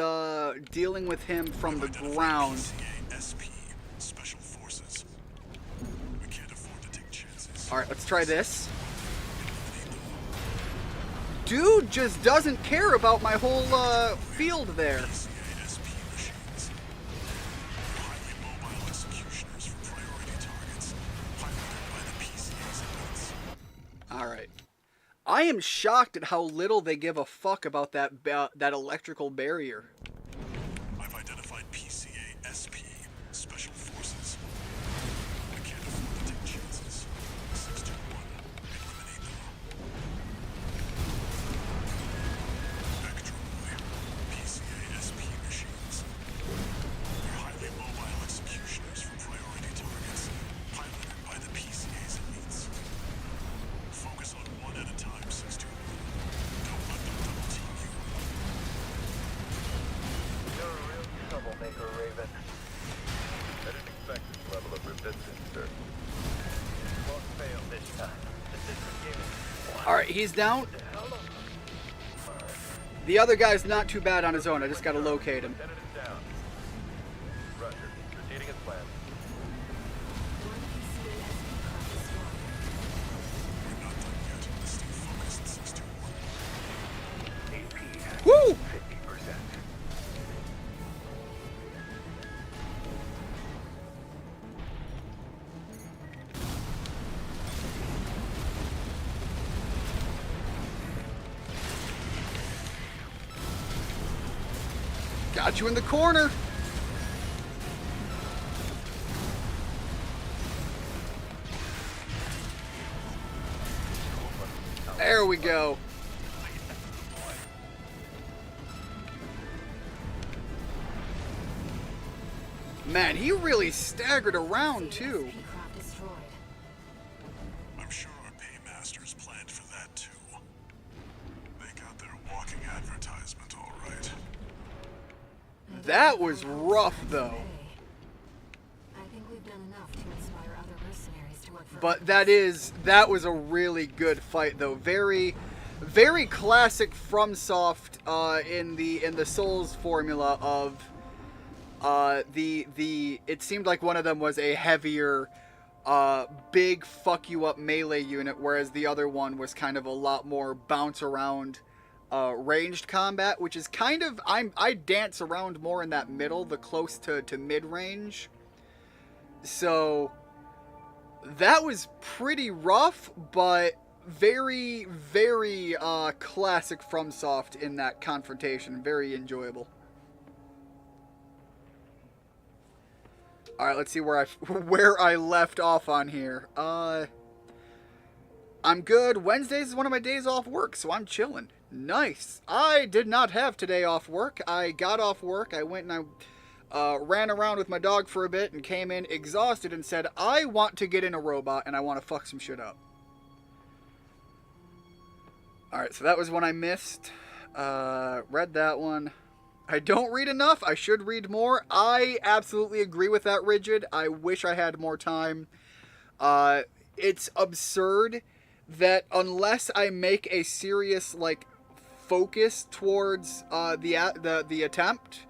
dealing with him from the ground. PCA SP, Special Forces. We can't afford to take chances. Alright, let's try this. Dude just doesn't care about my whole field there. PCA SP machines. Highly mobile executioners for priority targets, piloted by the PCA's elites. Alright. I am shocked at how little they give a fuck about that that electrical barrier. I've identified PCA SP, Special Forces. We can't afford to take chances. 621, eliminate them. Spectrum, PCA SP machines. They're highly mobile executioners for priority targets, piloted by the PCA's elites. Focus on one at a time, 621. Don't let them double team you. You're a real troublemaker, Raven. I didn't expect this level of resistance, sir. You both failed this time. The system gave its Alright, he's down. The other guy's not too bad on his own. I just gotta locate him. Lieutenant is down. Roger. Proceeding as planned. One PCA SP craft destroyed. We're not done yet. Stay focused, 621. AP at Woo! 50%. Got you in the corner. There we go. Man, he really staggered around too. SP craft destroyed. I'm sure our paymasters planned for that too. They got their walking advertisement all right. That was rough though. I think we've done enough to inspire other mercenaries to work for But that was a really good fight, though. Very, very classic FromSoft in the Souls formula of it seemed like one of them was a heavier, big fuck you up melee unit, whereas the other one was kind of a lot more bounce around, ranged combat, which is kind of I dance around more in that middle, the close to mid range. So that was pretty rough, but very, very classic FromSoft in that confrontation. Very enjoyable. All right, let's see where I left off on here. I'm good. Wednesdays is one of my days off work, so I'm chilling. Nice. I did not have today off work. I got off work. I went and I ran around with my dog for a bit and came in exhausted and said, I want to get in a robot and I want to fuck some shit up. Alright, so that was one I missed. Read that one. I don't read enough. I should read more. I absolutely agree with that, Rigid. I wish I had more time. It's absurd that unless I make a serious, like, focus towards the attempt,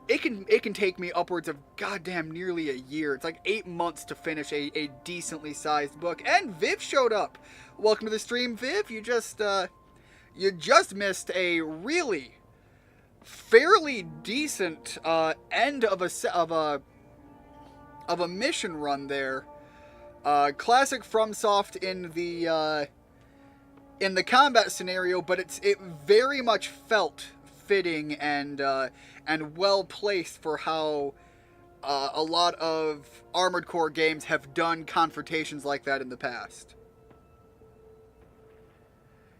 it can take me upwards of goddamn nearly a year. It's like 8 months to finish a decently sized book. And Viv showed up. Welcome to the stream, Viv. You just missed a really fairly decent end of a mission run there. Classic FromSoft in the combat scenario, but it very much felt fitting and well placed for how a lot of Armored Core games have done confrontations like that in the past.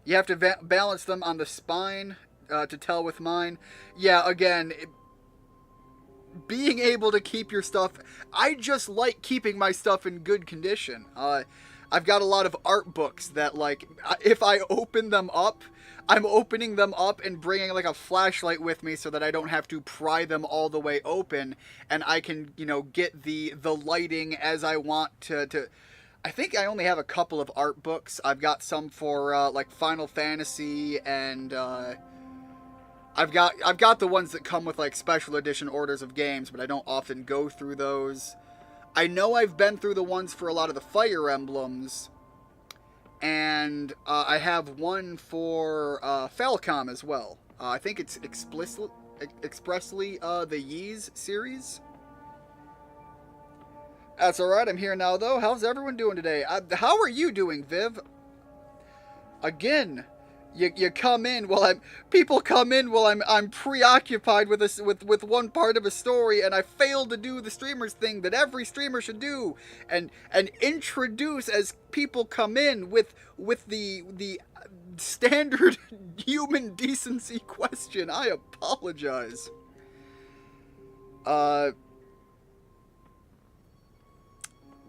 You have to balance them on the spine to tell with mine. Yeah, again, being able to keep your stuff... I just like keeping my stuff in good condition. I've got a lot of art books that, like, if I open them up, I'm opening them up and bringing, like, a flashlight with me so that I don't have to pry them all the way open, and I can, get the lighting as I want to... I think I only have a couple of art books. I've got some for, like, Final Fantasy, and, I've got the ones that come with, like, special edition orders of games, but I don't often go through those. I know I've been through the ones for a lot of the Fire Emblems, and I have one for Falcom as well. I think it's expressly the Ys series. That's alright, I'm here now, though. How's everyone doing today? How are you doing, Viv? Again... You come in while people come in while I'm preoccupied with one part of a story, and I fail to do the streamer's thing that every streamer should do, and introduce as people come in with the standard human decency question. I apologize.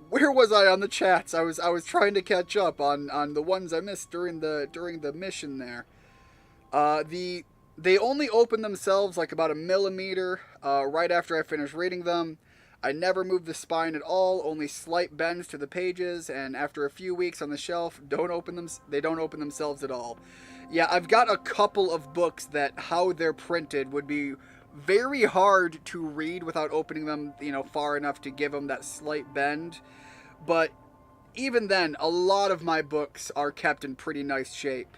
Where was I on the chats? I was trying to catch up on the ones I missed during the mission there. They only open themselves like about a millimeter right after I finish reading them. I never move the spine at all, only slight bends to the pages, and after a few weeks on the shelf, they don't open themselves at all. Yeah, I've got a couple of books that how they're printed would be very hard to read without opening them, far enough to give them that slight bend. But even then, a lot of my books are kept in pretty nice shape,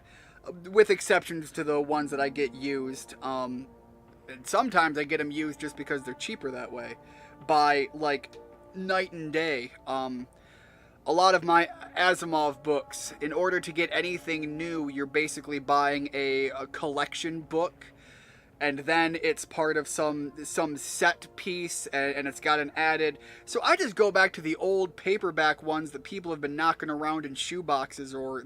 with exceptions to the ones that I get used. And sometimes I get them used just because they're cheaper that way, by, like, night and day. A lot of my Asimov books, in order to get anything new, you're basically buying a collection book, and then it's part of some set piece, and it's got an added. So I just go back to the old paperback ones that people have been knocking around in shoeboxes or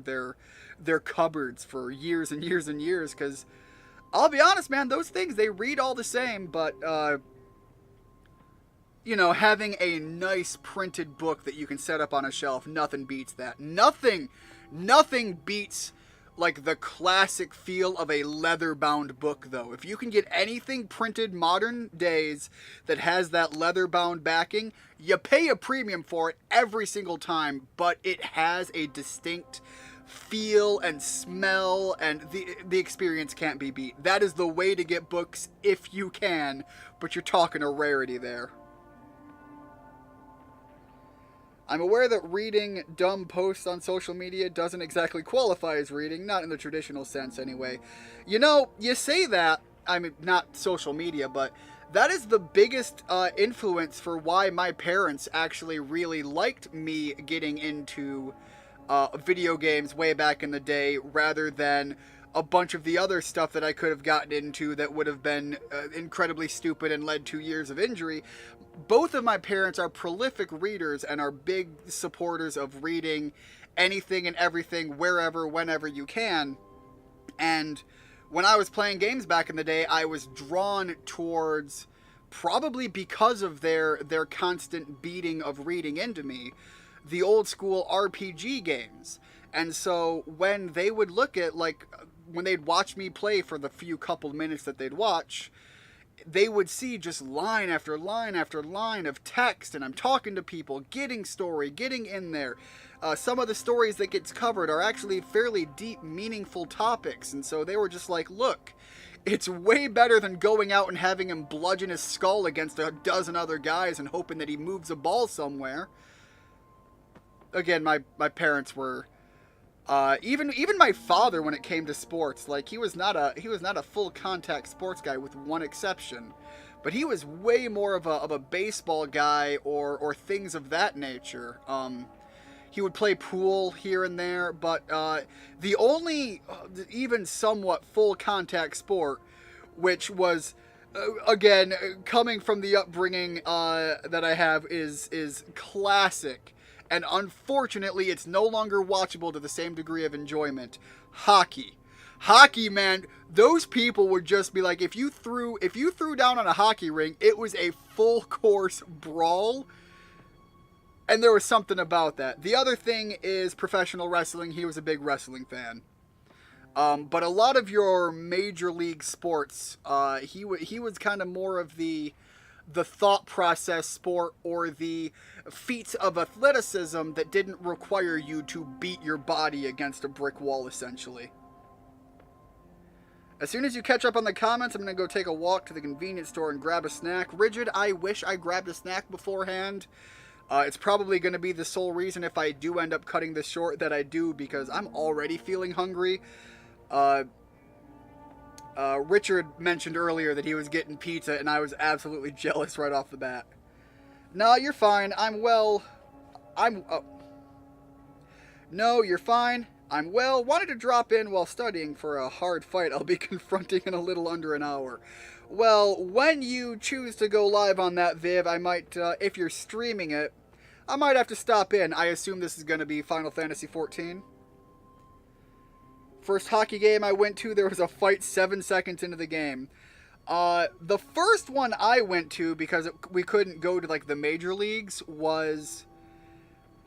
their cupboards for years and years and years, because I'll be honest, man, those things, they read all the same, but, having a nice printed book that you can set up on a shelf, nothing beats that. Nothing beats, like the classic feel of a leather-bound book, though. If you can get anything printed modern days that has that leather-bound backing, you pay a premium for it every single time, but it has a distinct feel and smell, and the experience can't be beat. That is the way to get books if you can, but you're talking a rarity there. I'm aware that reading dumb posts on social media doesn't exactly qualify as reading, not in the traditional sense anyway. You know, you say that, I mean, not social media, but that is the biggest influence for why my parents actually really liked me getting into video games way back in the day, rather than a bunch of the other stuff that I could have gotten into that would have been incredibly stupid and led to years of injury. Both of my parents are prolific readers and are big supporters of reading anything and everything, wherever, whenever you can. And when I was playing games back in the day, I was drawn towards, probably because of their constant beating of reading into me, the old school RPG games. And so when they would look at, like, when they'd watch me play for the few couple minutes that they'd watch, they would see just line after line after line of text, and I'm talking to people, getting story, getting in there. Some of the stories that gets covered are actually fairly deep, meaningful topics, and so they were just like, look, it's way better than going out and having him bludgeon his skull against a dozen other guys and hoping that he moves a ball somewhere. Again, my parents were... even my father, when it came to sports, like, he was not a full contact sports guy, with one exception, but he was way more of a baseball guy or things of that nature. He would play pool here and there, but the only even somewhat full contact sport, which was again coming from the upbringing that I have, is classic. And unfortunately, it's no longer watchable to the same degree of enjoyment. Hockey. Hockey, man, those people would just be like, if you threw down on a hockey rink, it was a full course brawl. And there was something about that. The other thing is professional wrestling. He was a big wrestling fan. But a lot of your major league sports, he was kind of more of the thought process sport, or the feats of athleticism that didn't require you to beat your body against a brick wall, essentially. As soon as you catch up on the comments, I'm going to go take a walk to the convenience store and grab a snack. Rigid, I wish I grabbed a snack beforehand. It's probably going to be the sole reason, if I do end up cutting this short, that I do, because I'm already feeling hungry. Richard mentioned earlier that he was getting pizza, and I was absolutely jealous right off the bat. No, you're fine. No, you're fine. I'm well. Wanted to drop in while studying for a hard fight I'll be confronting in a little under an hour. Well, when you choose to go live on that, Viv, I might, if you're streaming it, I might have to stop in. I assume this is going to be Final Fantasy XIV. First hockey game I went to, there was a fight 7 seconds into the game. The first one I went to, because we couldn't go to, like, the major leagues, was,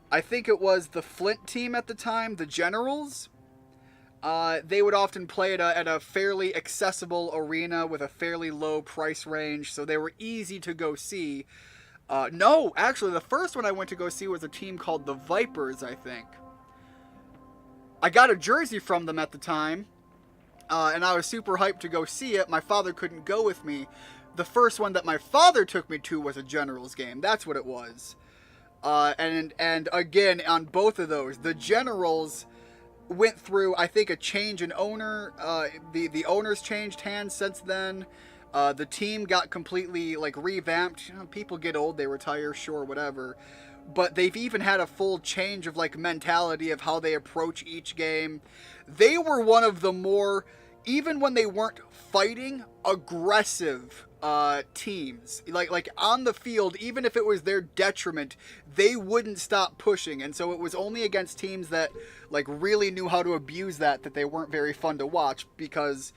I think it was the Flint team at the time, the Generals. They would often play at a fairly accessible arena with a fairly low price range, so they were easy to go see. No, actually, the first one I went to go see was a team called the Vipers, I think. I got a jersey from them at the time, and I was super hyped to go see it. My father couldn't go with me. The first one that my father took me to was a Generals game. That's what it was. And again, on both of those, the Generals went through, I think, a change in owner. The owners changed hands since then. The team got completely, like, revamped. You know, people get old, they retire, sure, whatever. But they've even had a full change of, like, mentality of how they approach each game. They were one of the more, even when they weren't fighting, aggressive teams. Like on the field, even if it was their detriment, they wouldn't stop pushing. And so it was only against teams that, like, really knew how to abuse that they weren't very fun to watch, because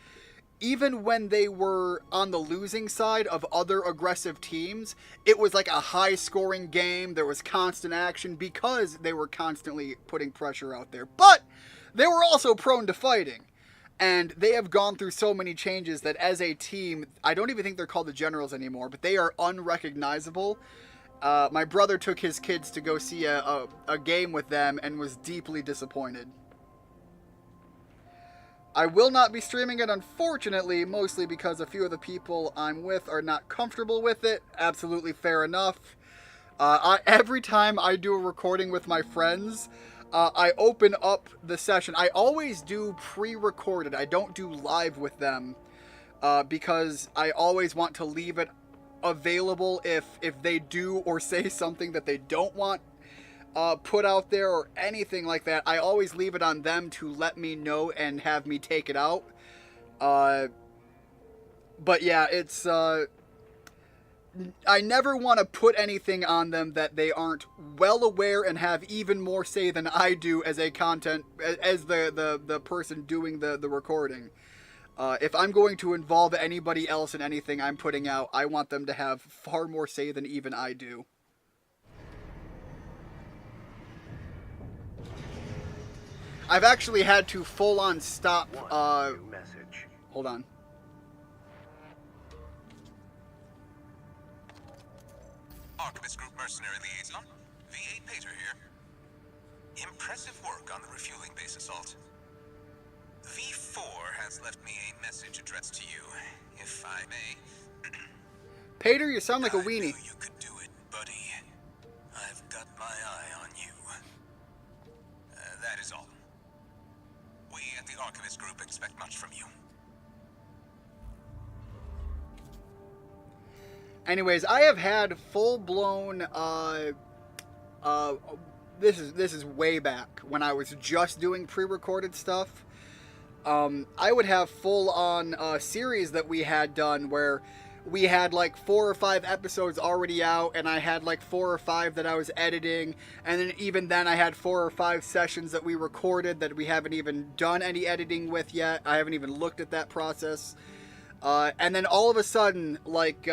even when they were on the losing side of other aggressive teams, it was like a high-scoring game. There was constant action because they were constantly putting pressure out there. But they were also prone to fighting. And they have gone through so many changes that as a team, I don't even think they're called the Generals anymore, but they are unrecognizable. My brother took his kids to go see a game with them and was deeply disappointed. I will not be streaming it, unfortunately, mostly because a few of the people I'm with are not comfortable with it. Absolutely fair enough. Every time I do a recording with my friends, I open up the session. I always do pre-recorded. I don't do live with them because I always want to leave it available if they do or say something that they don't want put out there or anything like that. I always leave it on them to let me know and have me take it out. But yeah, it's I never want to put anything on them that they aren't well aware and have even more say than I do as a content, as the person doing the recording. If I'm going to involve anybody else in anything I'm putting out, I want them to have far more say than even I do. I've actually had to full-on stop, Message. hold on. Archivist Group Mercenary Liaison, V8 Pater here. Impressive work on the refueling base assault. V4 has left me a message addressed to you, if I may. Pater, you sound like a I knew weenie. you could do it, buddy. I've got my eye on you. That is all. We at the Archivist Group expect much from you. Anyways, I have had full-blown, this is way back when I was just doing pre-recorded stuff. I would have full-on series that we had done where we had like 4 or 5 episodes already out, and I had like 4 or 5 that I was editing, and then even then I had 4 or 5 sessions that we recorded that we haven't even done any editing with yet. I haven't even looked at that process. And then all of a sudden, like,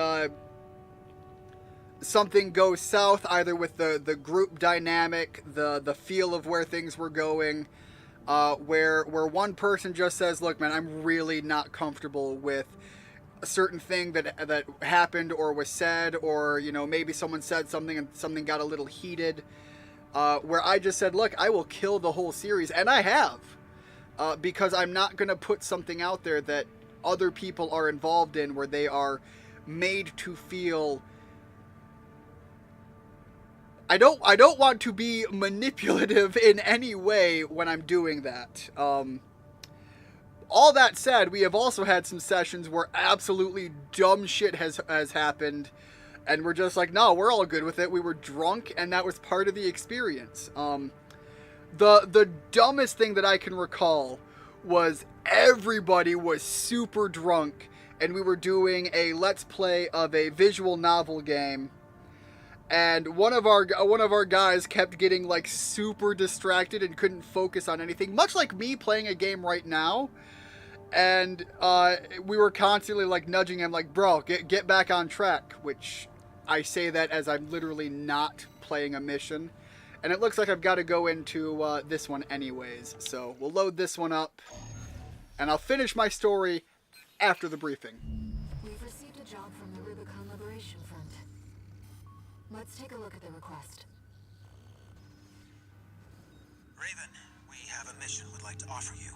something goes south, either with the group dynamic, the feel of where things were going, where one person just says, look, man, I'm really not comfortable with a certain thing that happened or was said, or, you know, maybe someone said something and something got a little heated, where I just said, look, I will kill the whole series, and I have, because I'm not going to put something out there that other people are involved in where they are made to feel... I don't want to be manipulative in any way when I'm doing that. All that said, we have also had some sessions where absolutely dumb shit has happened, and we're just like, no, we're all good with it. We were drunk, and that was part of the experience. The dumbest thing that I can recall was everybody was super drunk, and we were doing a Let's Play of a visual novel game. And one of our guys kept getting like super distracted and couldn't focus on anything, much like me playing a game right now. And we were constantly like nudging him, like, bro, get back on track. Which I say that as I'm literally not playing a mission. And it looks like I've got to go into this one anyways. So we'll load this one up, and I'll finish my story after the briefing. We've received a job from the Rubicon Liberation Front. Let's take a look at the request. Raven, we have a mission we'd like to offer you.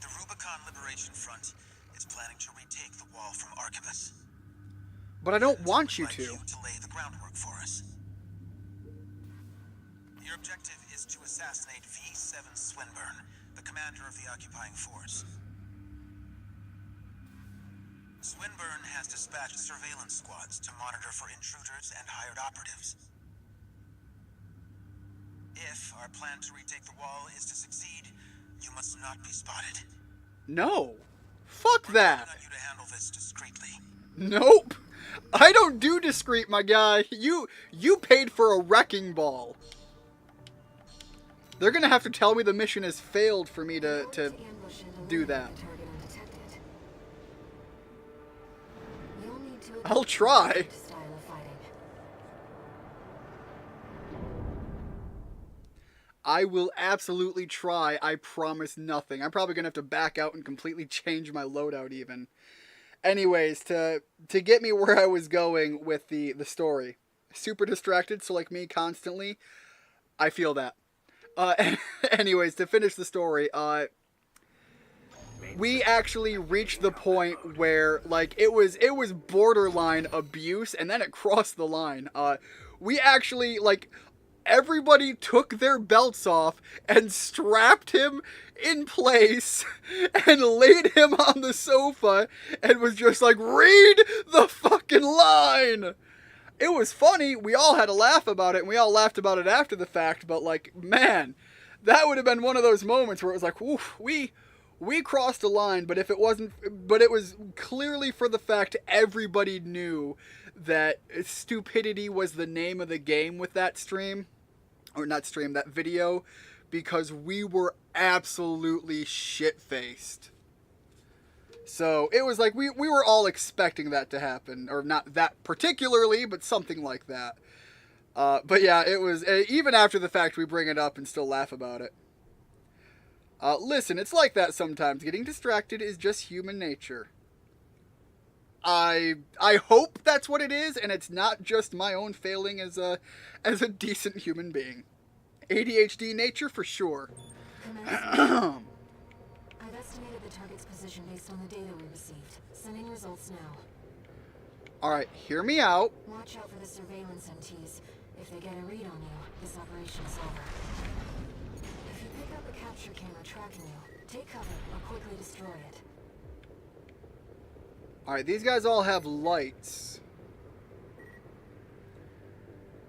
The Rubicon Liberation Front is planning to retake the wall from Archivus. But I don't want you We'd to. like you to lay the groundwork for us. Your objective is to assassinate V7 Swinburne, the commander of the occupying force. Swinburne has dispatched surveillance squads to monitor for intruders and hired operatives. If our plan to retake the wall is to succeed, you must not be spotted. No. Fuck that. I want you to handle this discreetly. Nope. I don't do discreet, my guy. You paid for a wrecking ball. They're gonna have to tell me the mission has failed for me to do that. I'll try. I will absolutely try. I promise nothing. I'm probably going to have to back out and completely change my loadout even. Anyways, to get me where I was going with the story. Super distracted, so like me constantly, I feel that. Anyways, to finish the story, we actually reached the point where like it was borderline abuse, and then it crossed the line. We actually like everybody took their belts off and strapped him in place and laid him on the sofa and was just like, read the fucking line. It was funny. We all had a laugh about it, and we all laughed about it after the fact, but like, man, that would have been one of those moments where it was like, oof, we crossed a line, but if it wasn't, but it was clearly for the fact everybody knew that stupidity was the name of the game with that stream, or not stream, that video, because we were absolutely shit-faced. So it was like we were all expecting that to happen, or not that particularly, but something like that. But yeah, it was, even after the fact, we bring it up and still laugh about it. Listen, it's like that sometimes. Getting distracted is just human nature. I hope that's what it is, and it's not just my own failing as a decent human being. ADHD nature for sure. I've estimated the target's position based on the data we received. Sending results now. Alright, hear me out. Watch out for the surveillance MTs. If they get a read on you, this operation is over. If you pick up a capture camera tracking you, take cover or quickly destroy it. Alright, these guys all have lights.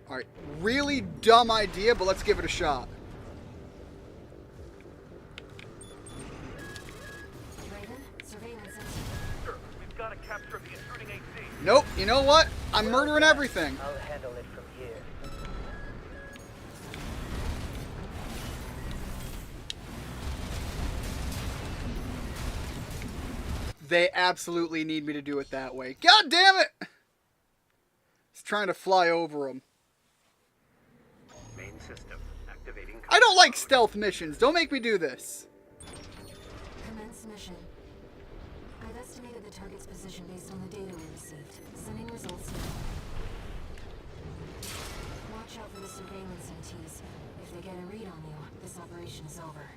Alright, really dumb idea, but let's give it a shot. Raven, surveillance MT. Sir, we've got to capture the intruding AC. Nope, you know what? I'm murdering everything. I'll handle it from here. They absolutely need me to do it that way. God damn it! It's trying to fly over them. Main system activating. I don't like stealth missions. Don't make me do this. Commence mission. I've estimated the target's position based on the data we received. Sending results now. Watch out for the surveillance MTs. If they get a read on you, this operation is over.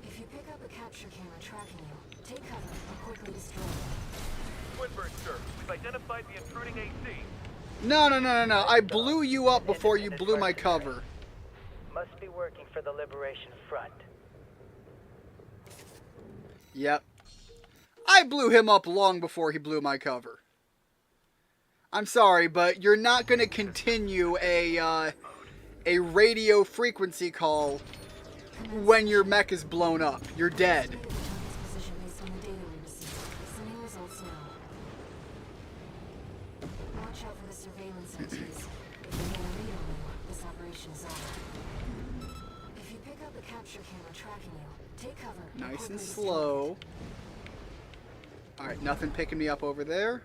If you pick up a capture camera tracking you, take cover or quickly destroy it. Swinburne, sir, we've identified the intruding AC. No. I blew you up before you blew my cover. Must be working for the Liberation Front. Yep. I blew him up long before he blew my cover. I'm sorry, but you're not going to continue a radio frequency call when your mech is blown up. You're dead. Estimated the target's position based on the data we received. Sending results now. Watch out for the surveillance MTs. If they get a read on you, this operation is over. If you pick up a capture camera tracking you, take cover. Nice quickly and destroy slow. it. Alright, nothing picking me up over there.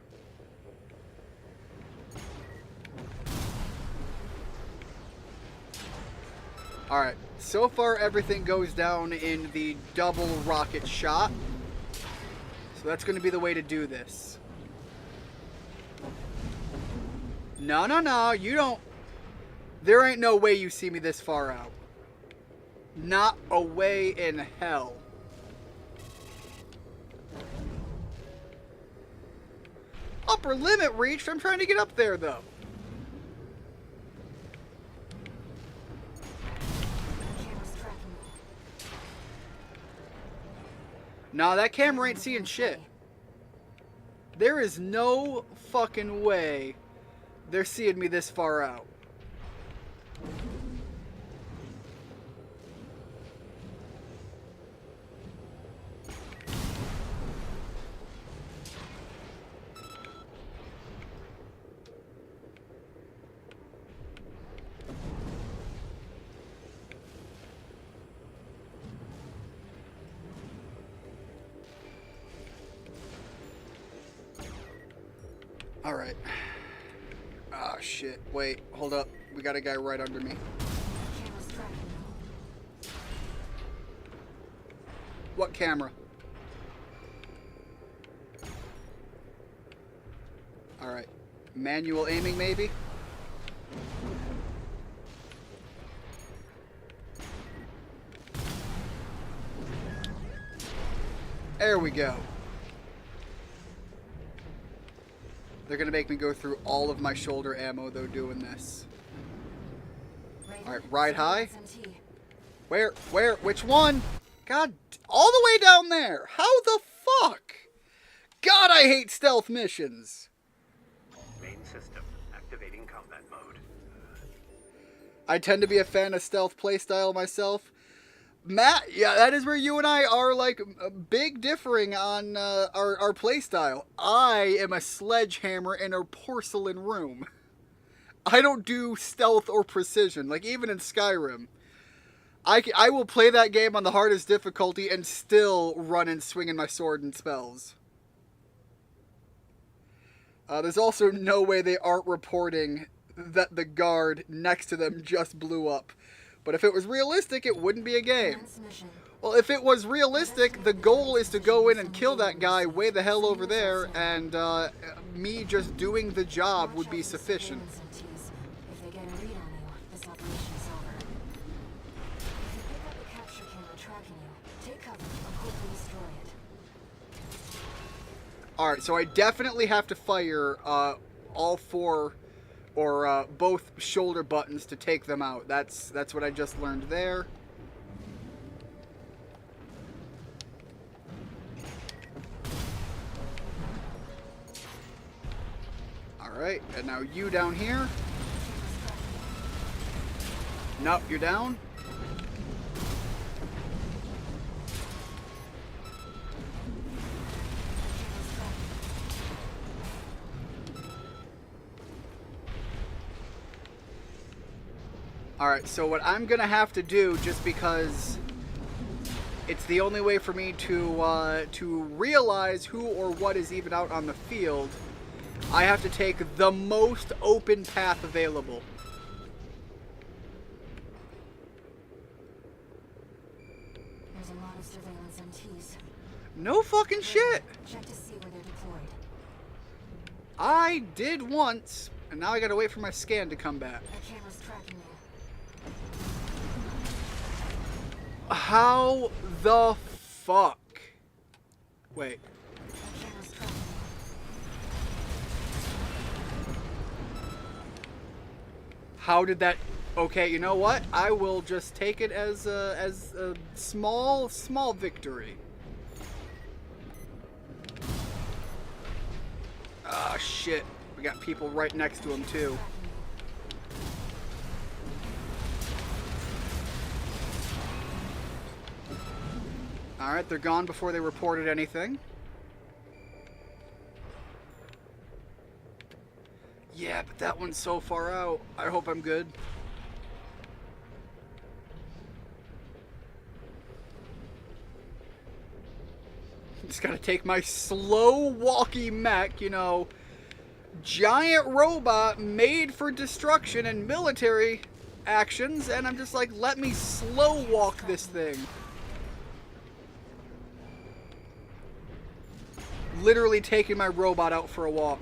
Alright, so far everything goes down in the double rocket shot. So that's going to be the way to do this. No, you don't. There ain't no way you see me this far out. Not a way in hell. Upper limit reached. I'm trying to get up there, though. Camera's tracking you. Nah, that camera ain't seeing shit. There is no fucking way they're seeing me this far out. Alright. Oh shit. Wait, hold up. We got a guy right under me. Camera's tracking you. What camera? Alright. Manual aiming, maybe? There we go. They're gonna make me go through all of my shoulder ammo, though, doing this. Alright, ride high. Where? Which one? God, all the way down there. How the fuck? God, I hate stealth missions. Main system activating combat mode. I tend to be a fan of stealth playstyle myself. Matt, yeah, that is where you and I are, like, big differing on our playstyle. I am a sledgehammer in a porcelain room. I don't do stealth or precision, like, even in Skyrim. I will play that game on the hardest difficulty and still run and swing in my sword and spells. There's also no way they aren't reporting that the guard next to them just blew up. But if it was realistic, it wouldn't be a game. Well, if it was realistic, the goal is to go in and kill that guy way the hell over there, and me just doing the job would be sufficient. If they get a read on you, this operation is over. If you pick up a capture camera tracking you, take cover or quickly destroy it. Alright, so I definitely have to fire all four or both shoulder buttons to take them out. That's what I just learned there. Alright, and now you down here. Nope, you're down. Alright, so what I'm gonna have to do, just because it's the only way for me to realize who or what is even out on the field, I have to take the most open path available. There's a lot of surveillance MTs. No fucking shit! Check to see where they're deployed. I did once, and now I gotta wait for my scan to come back. That camera's tracking you. How the fuck? Wait. That camera's tracking you. How did that... Okay, you know what? I will just take it as a small victory. Ah, shit. We got people right next to him, too. Alright, they're gone before they reported anything. Yeah, but that one's so far out. I hope I'm good. Just gotta take my slow walkie mech, you know, giant robot made for destruction and military actions, and I'm just like, let me slow walk this thing. Literally taking my robot out for a walk.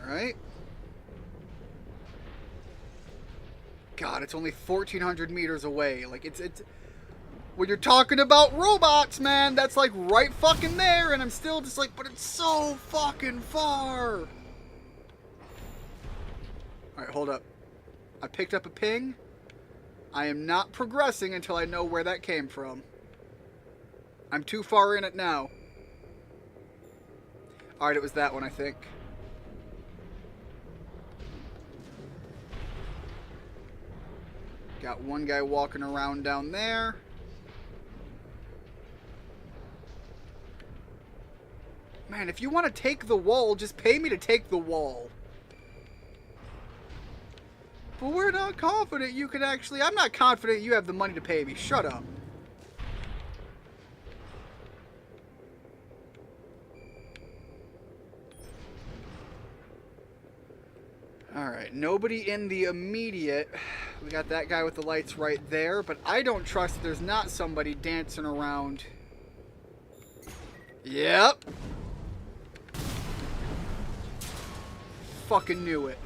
Alright. God, it's only 1,400 meters away. Like, it's... When you're talking about robots, man, that's like right fucking there, and I'm still just like, but it's so fucking far. Alright, hold up. I picked up a ping. I am not progressing until I know where that came from. I'm too far in it now. Alright, it was that one, I think. Got one guy walking around down there. Man, if you want to take the wall, just pay me to take the wall. But we're not confident you can actually... I'm not confident you have the money to pay me. Shut up. Alright, nobody in the immediate. We got that guy with the lights right there, but I don't trust that there's not somebody dancing around. Yep. Fucking knew it.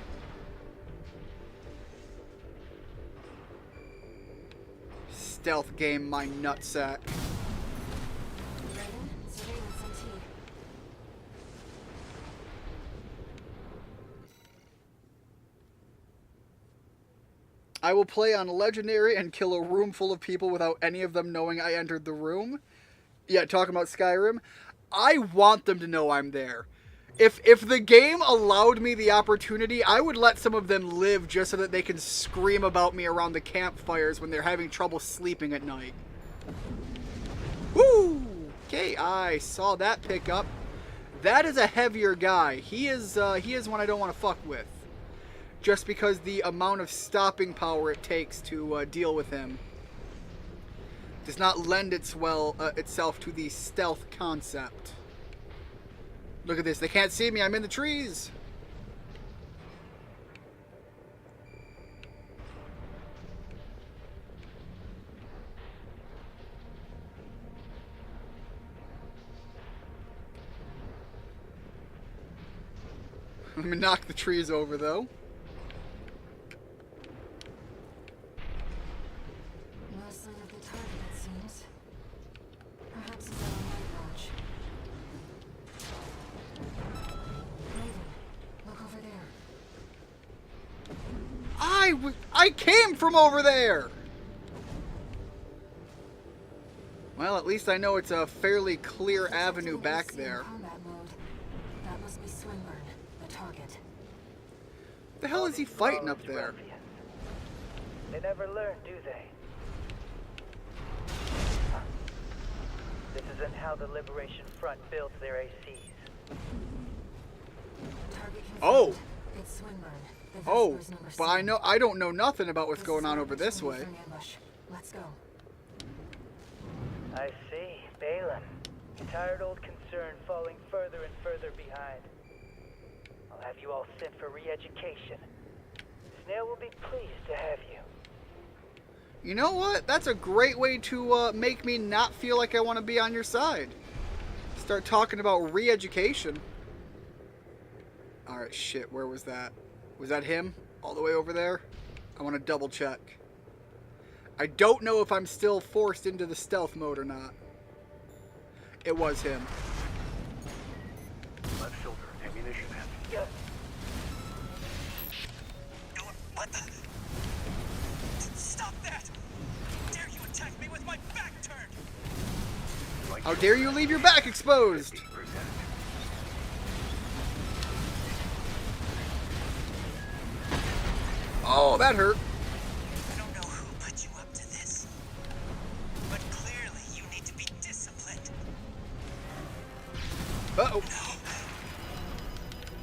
Stealth game, my nutsack. Raven, surveillance MT. I will play on Legendary and kill a room full of people without any of them knowing I entered the room. Yeah, talking about Skyrim. I want them to know I'm there. If the game allowed me the opportunity, I would let some of them live just so that they can scream about me around the campfires when they're having trouble sleeping at night. Woo! Okay, I saw that pick up. That is a heavier guy. He is one I don't want to fuck with. Just because the amount of stopping power it takes to deal with him does not lend itself to the stealth concept. Look at this. They can't see me. I'm in the trees. I'm gonna knock the trees over, though. No sign of the target, it seems. Perhaps it's on night watch. Raven, look over there. I came from over there! Well, at least I know it's a fairly clear avenue back there. Combat mode. That must be Swinburne, the target. The hell is he fighting up there? They never learn, do they? This isn't how the Liberation Front builds their ACs. Target confirmed. Oh! It's Swinburne. The Oh, Vesper's number but 7. I don't know nothing about what's This going is on our over this way. opportunity for an ambush. Let's go. I see. Balin. Tired old concern falling further and further behind. I'll have you all sent for re-education. Snail will be pleased to have you. You know what? That's a great way to make me not feel like I want to be on your side. Start talking about re-education. Alright, shit. Where was that? Was that him? All the way over there? I want to double check. I don't know if I'm still forced into the stealth mode or not. It was him. Left shoulder ammunition hat. Yeah. What the? Stop that! Dare you attack me with my back turned? Right How dare you leave your back exposed? 50%. Oh, that hurt. I don't know who put you up to this, but clearly you need to be disciplined. Uh-oh. No.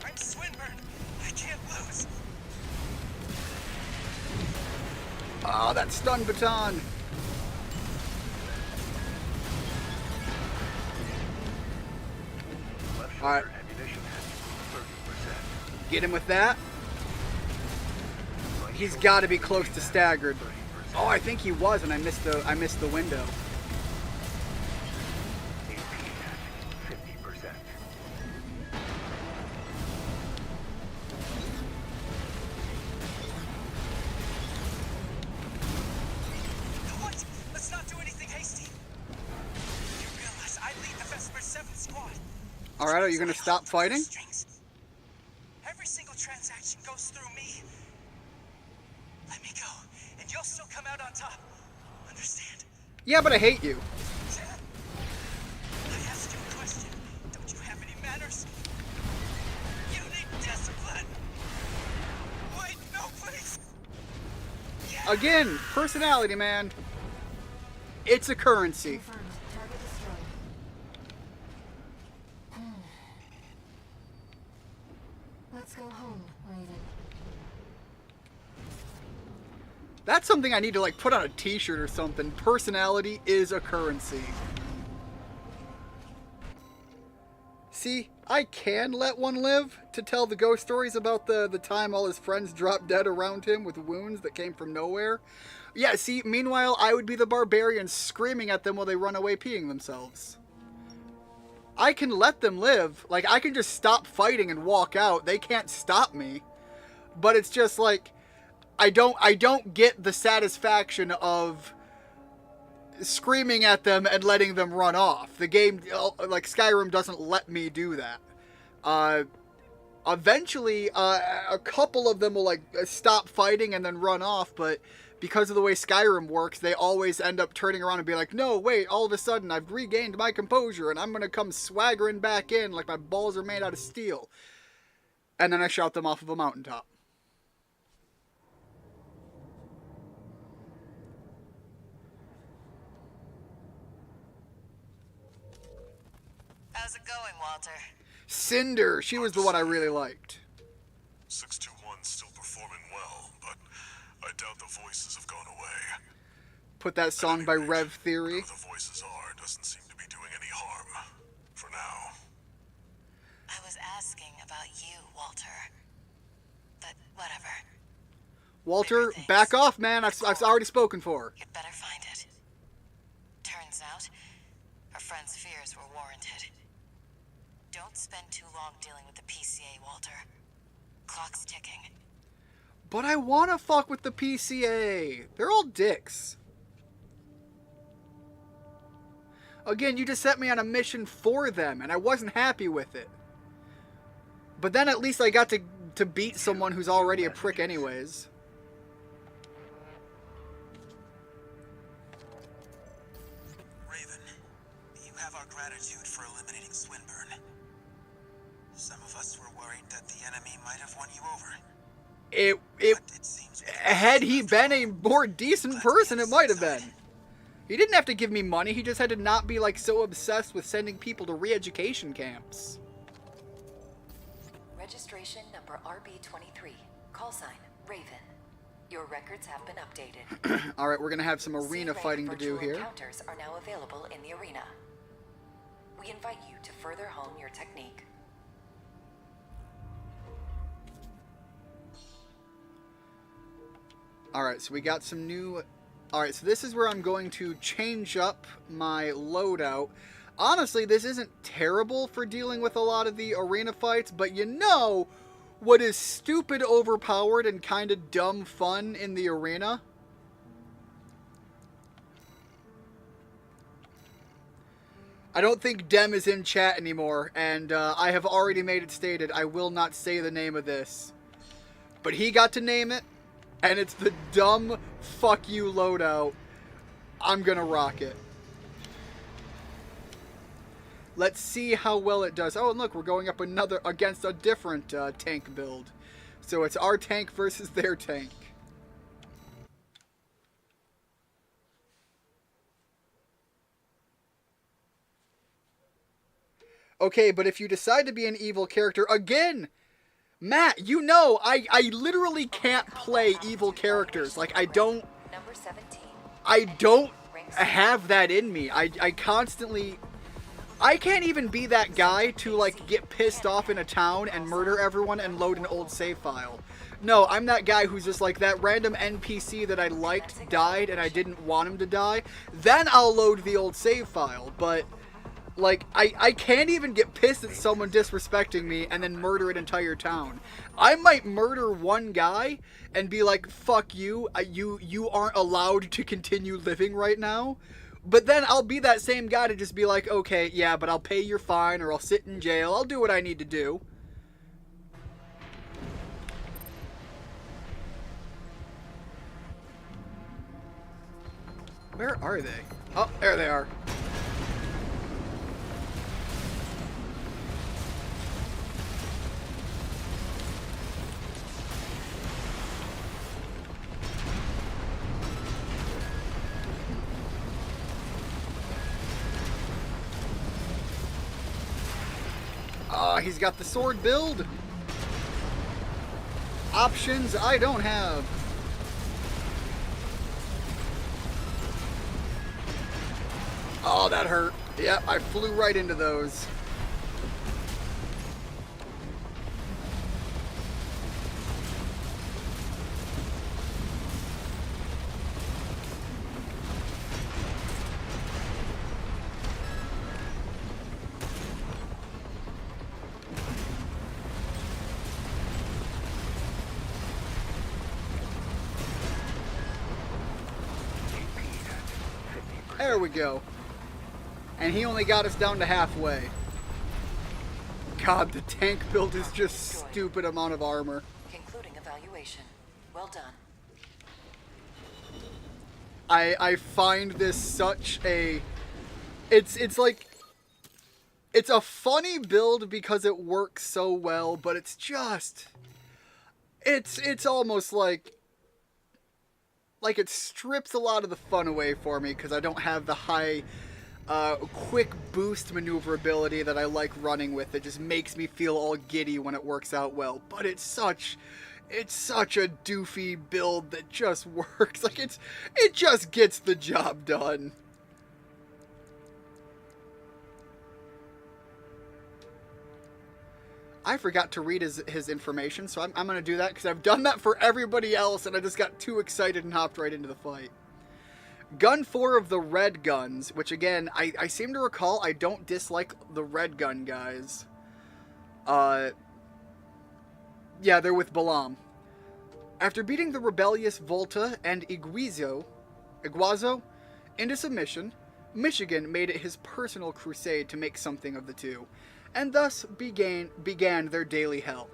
I'm Swinburne. I can't lose. Oh, that stun baton. Left All right. shoulder ammunition hat. 30%. Get him with that. Right He's shoulder got to be close ammunition to hat. staggered. 30%. Oh, I think he was, and I missed the window. AP hat. 50%. What? Let's not do anything hasty. You realize I lead the Vesper 7 squad. All right, are you gonna stop fighting? Strings. Every single transaction goes through me. Let me go, and you'll still come out on top. Understand? Yeah, but I hate you. I asked you a question. Don't you have any manners? You need discipline. Wait, no, please. Again, personality, man. It's a currency. Confirmed. Target destroyed. Let's go home, Raven. That's something I need to like put on a t-shirt or something. Personality is a currency. See, I can let one live to tell the ghost stories about the time all his friends dropped dead around him with wounds that came from nowhere. Yeah, see, meanwhile, I would be the barbarian screaming at them while they run away peeing themselves. I can let them live. Like, I can just stop fighting and walk out. They can't stop me. But it's just like, I don't get the satisfaction of screaming at them and letting them run off. The game, like Skyrim, doesn't let me do that. Eventually, a couple of them will like stop fighting and then run off, but because of the way Skyrim works, they always end up turning around and be like, no, wait, all of a sudden I've regained my composure and I'm going to come swaggering back in like my balls are made out of steel. And then I shout them off of a mountaintop. How's it going, Walter? Cinder, she was the one I really liked. 621's still performing well, but I doubt the voices have gone away. Put that song by Rev Theory. Whatever the voices are doesn't seem to be doing any harm. For now. I was asking about you, Walter. But whatever. Walter, back off, man. I've already spoken for. You'd better find it. Turns out, our friend's fears were warranted. Don't spend too long dealing with the PCA, Walter. Clock's ticking. But I want to fuck with the PCA. They're all dicks. Again, you just sent me on a mission for them, and I wasn't happy with it. But then at least I got to beat someone who's already a prick anyways. Raven, you have our gratitude for eliminating Swinburne. Some of us were worried that the enemy might have won you over. It seems had he been a more decent person, it might have been. He didn't have to give me money, he just had to not be like so obsessed with sending people to re-education camps. Registration number RB23. Call sign, Raven. Your records have been updated. Alright, we're gonna have some arena fighting to do here. Encounters are now available in the arena. We invite you to further hone your technique. Alright, so we got some new... Alright, so this is where I'm going to change up my loadout. Honestly, this isn't terrible for dealing with a lot of the arena fights, but you know what is stupid overpowered and kind of dumb fun in the arena? I don't think Dem is in chat anymore, and I have already made it stated I will not say the name of this. But he got to name it, and it's the dumb fuck you loadout. I'm gonna rock it. Let's see how well it does. Oh, and look, we're going up against a different tank build. So it's our tank versus their tank. Okay, but if you decide to be an evil character, again, Matt, you know, I literally can't play evil characters. Like, I don't have that in me. I constantly... I can't even be that guy to, like, get pissed off in a town and murder everyone and load an old save file. No, I'm that guy who's just like, that random NPC that I liked died and I didn't want him to die. Then I'll load the old save file, but... Like, I can't even get pissed at someone disrespecting me and then murder an entire town. I might murder one guy and be like, fuck you, you aren't allowed to continue living right now. But then I'll be that same guy to just be like, okay, yeah, but I'll pay your fine or I'll sit in jail. I'll do what I need to do. Where are they? Oh, there they are. He's got the sword build. Options I don't have. Oh, that hurt. Yep, I flew right into those. There we go. And he only got us down to halfway. God, the tank build is just stupid amount of armor. Concluding evaluation. Well done. I find this such a... It's like... It's a funny build because it works so well, but it's just... It's almost like it strips a lot of the fun away for me because I don't have the high... quick boost maneuverability that I like running with. It just makes me feel all giddy when it works out well. But it's such a doofy build that just works. Like it just gets the job done. I forgot to read his information, so I'm going to do that because I've done that for everybody else and I just got too excited and hopped right into the fight. Gun 4 of the red guns, which again, I seem to recall I don't dislike the red gun guys. Yeah, they're with Balam. After beating the rebellious Volta and Iguazo into submission, Michigan made it his personal crusade to make something of the two, and thus began their daily hell.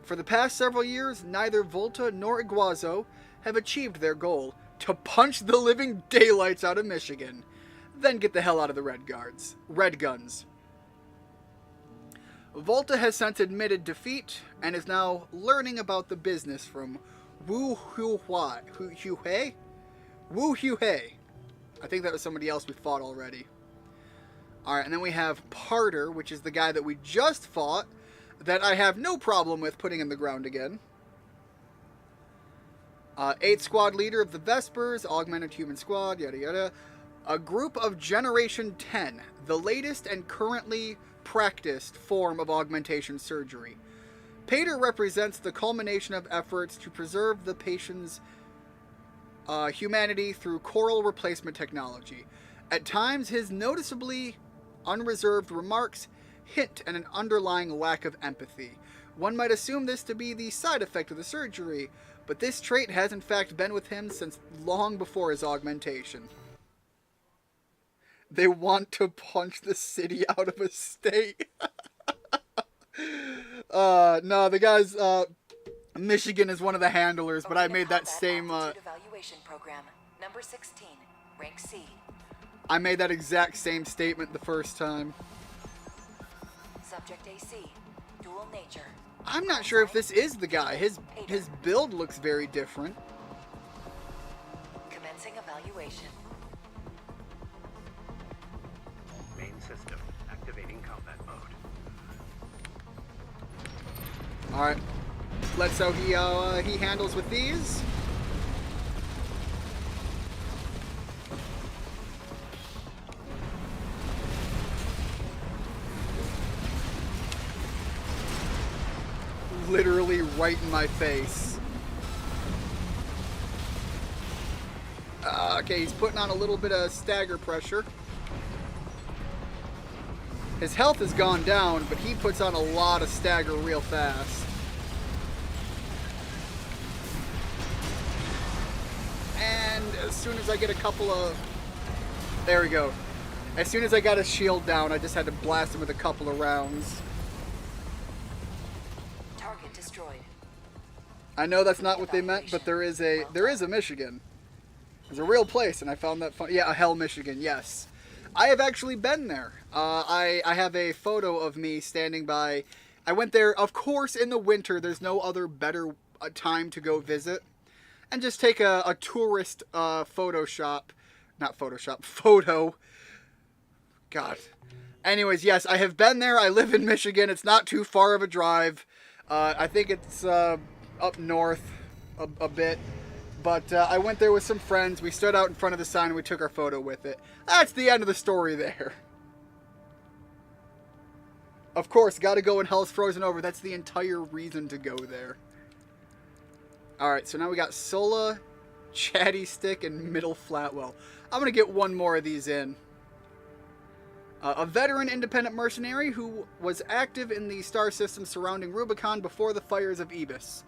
For the past several years, neither Volta nor Iguazo have achieved their goal, to punch the living daylights out of Michigan, then get the hell out of the red guns. Volta has since admitted defeat and is now learning about the business from Wu Huhei. I think that was somebody else we fought already. Alright, and then we have Parter, which is the guy that we just fought, that I have no problem with putting in the ground again. 8th squad leader of the Vespers, augmented human squad, yada yada. A group of Generation 10, the latest and currently practiced form of augmentation surgery. Pater represents the culmination of efforts to preserve the patient's humanity through coral replacement technology. At times, his noticeably unreserved remarks hint at an underlying lack of empathy. One might assume this to be the side effect of the surgery, but this trait has in fact been with him since long before his augmentation. They want to punch the city out of a state. No, the guy's, Michigan is one of the handlers, but I made that same, Evaluation program, number 16, rank C. I made that exact same statement the first time. Subject AC, dual nature. I'm not sure if this is the guy. His build looks very different. Commencing evaluation. Main system activating combat mode. Alright. Let's see how he handles with these. Literally right in my face. Okay, he's putting on a little bit of stagger pressure. His health has gone down, but he puts on a lot of stagger real fast. And as soon as I get a couple of... There we go. As soon as I got his shield down, I just had to blast him with a couple of rounds. Target destroyed. I know that's not what they meant, but there is a Michigan. There's a real place, and I found that fun. Yeah, a Hell, Michigan, yes. I have actually been there. I have a photo of me standing by. I went there, of course, in the winter. There's no other better time to go visit. And just take a tourist photo. God. Anyways, yes, I have been there. I live in Michigan. It's not too far of a drive. I think it's up north a bit. But I went there with some friends. We stood out in front of the sign and we took our photo with it. That's the end of the story there. Of course, gotta go when hell's frozen over. That's the entire reason to go there. Alright, so now we got Sola, Chatty Stick, and Middle Flatwell. I'm gonna get one more of these in. A veteran independent mercenary who was active in the star system surrounding Rubicon before the fires of Ibis.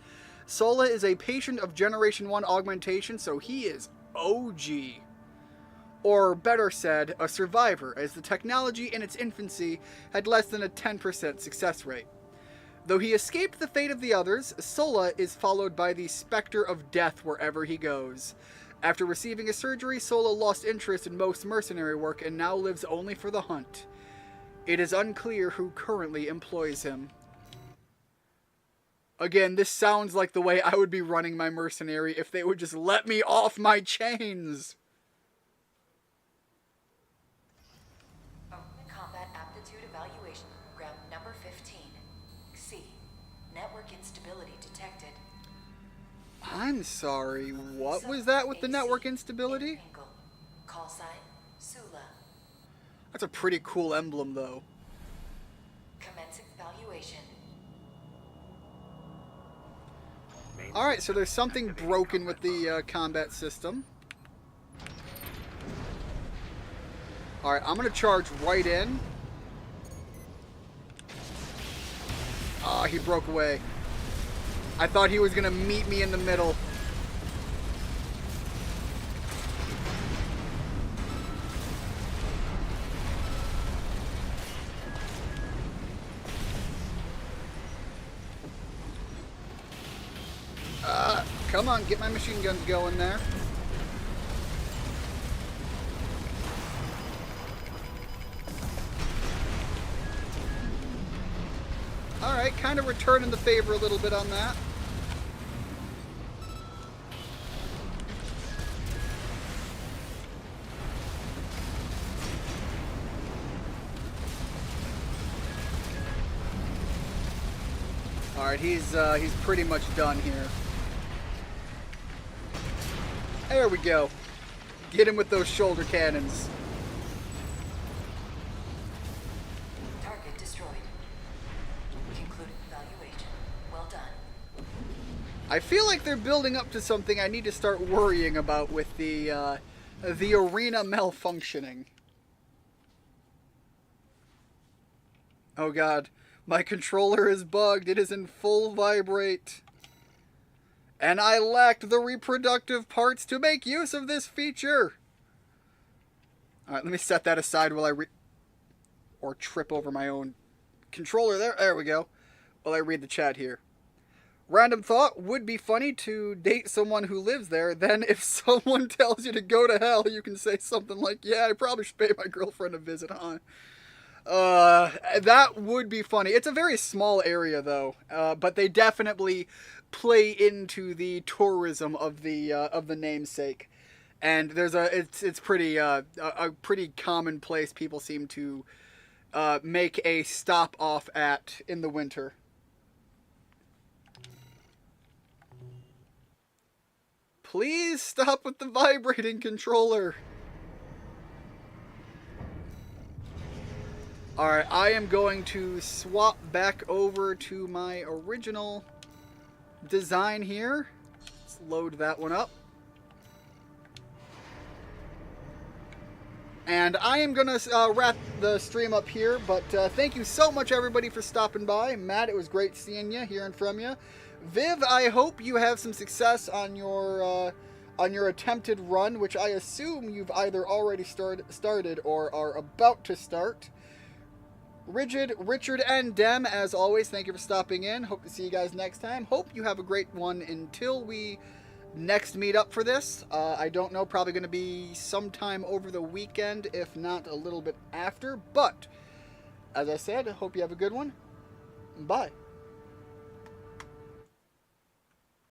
Sola is a patient of Generation 1 augmentation, so he is OG. Or better said, a survivor, as the technology in its infancy had less than a 10% success rate. Though he escaped the fate of the others, Sola is followed by the specter of death wherever he goes. After receiving a surgery, Sola lost interest in most mercenary work and now lives only for the hunt. It is unclear who currently employs him. Again, this sounds like the way I would be running my mercenary if they would just let me off my chains. Combat Aptitude Evaluation, Program number 15. C. Network instability detected. I'm sorry, what was that with the network instability? Call sign, Sula. That's a pretty cool emblem, though. Commence evaluation. Alright, so there's something broken with the combat system. Alright, I'm going to charge right in. Ah, he broke away. I thought he was going to meet me in the middle. Come on, get my machine guns going there. Alright, kind of returning the favor a little bit on that. Alright, he's pretty much done here. There we go. Get him with those shoulder cannons. Target destroyed. Concluded evaluation. Well done. I feel like they're building up to something I need to start worrying about with the arena malfunctioning. Oh god, my controller is bugged. It is in full vibrate. And I lacked the reproductive parts to make use of this feature. Alright, let me set that aside while I or trip over my own controller there. There we go. While I read the chat here. Random thought, would be funny to date someone who lives there. Then if someone tells you to go to hell, you can say something like, yeah, I probably should pay my girlfriend a visit, huh? That would be funny. It's a very small area, though. But they definitely play into the tourism of the namesake. And there's it's pretty a pretty common place people seem to make a stop off at in the winter. Please stop with the vibrating controller. Alright, I am going to swap back over to my original design here. Let's load that one up. And I am going to wrap the stream up here, but thank you so much, everybody, for stopping by. Matt, it was great seeing you, hearing from you. Viv, I hope you have some success on your attempted run, which I assume you've either already started or are about to start. Rigid, Richard, and Dem, as always, thank you for stopping in. Hope to see you guys next time. Hope you have a great one until we next meet up for this. I don't know, probably going to be sometime over the weekend, if not a little bit after. But, as I said, I hope you have a good one. Bye.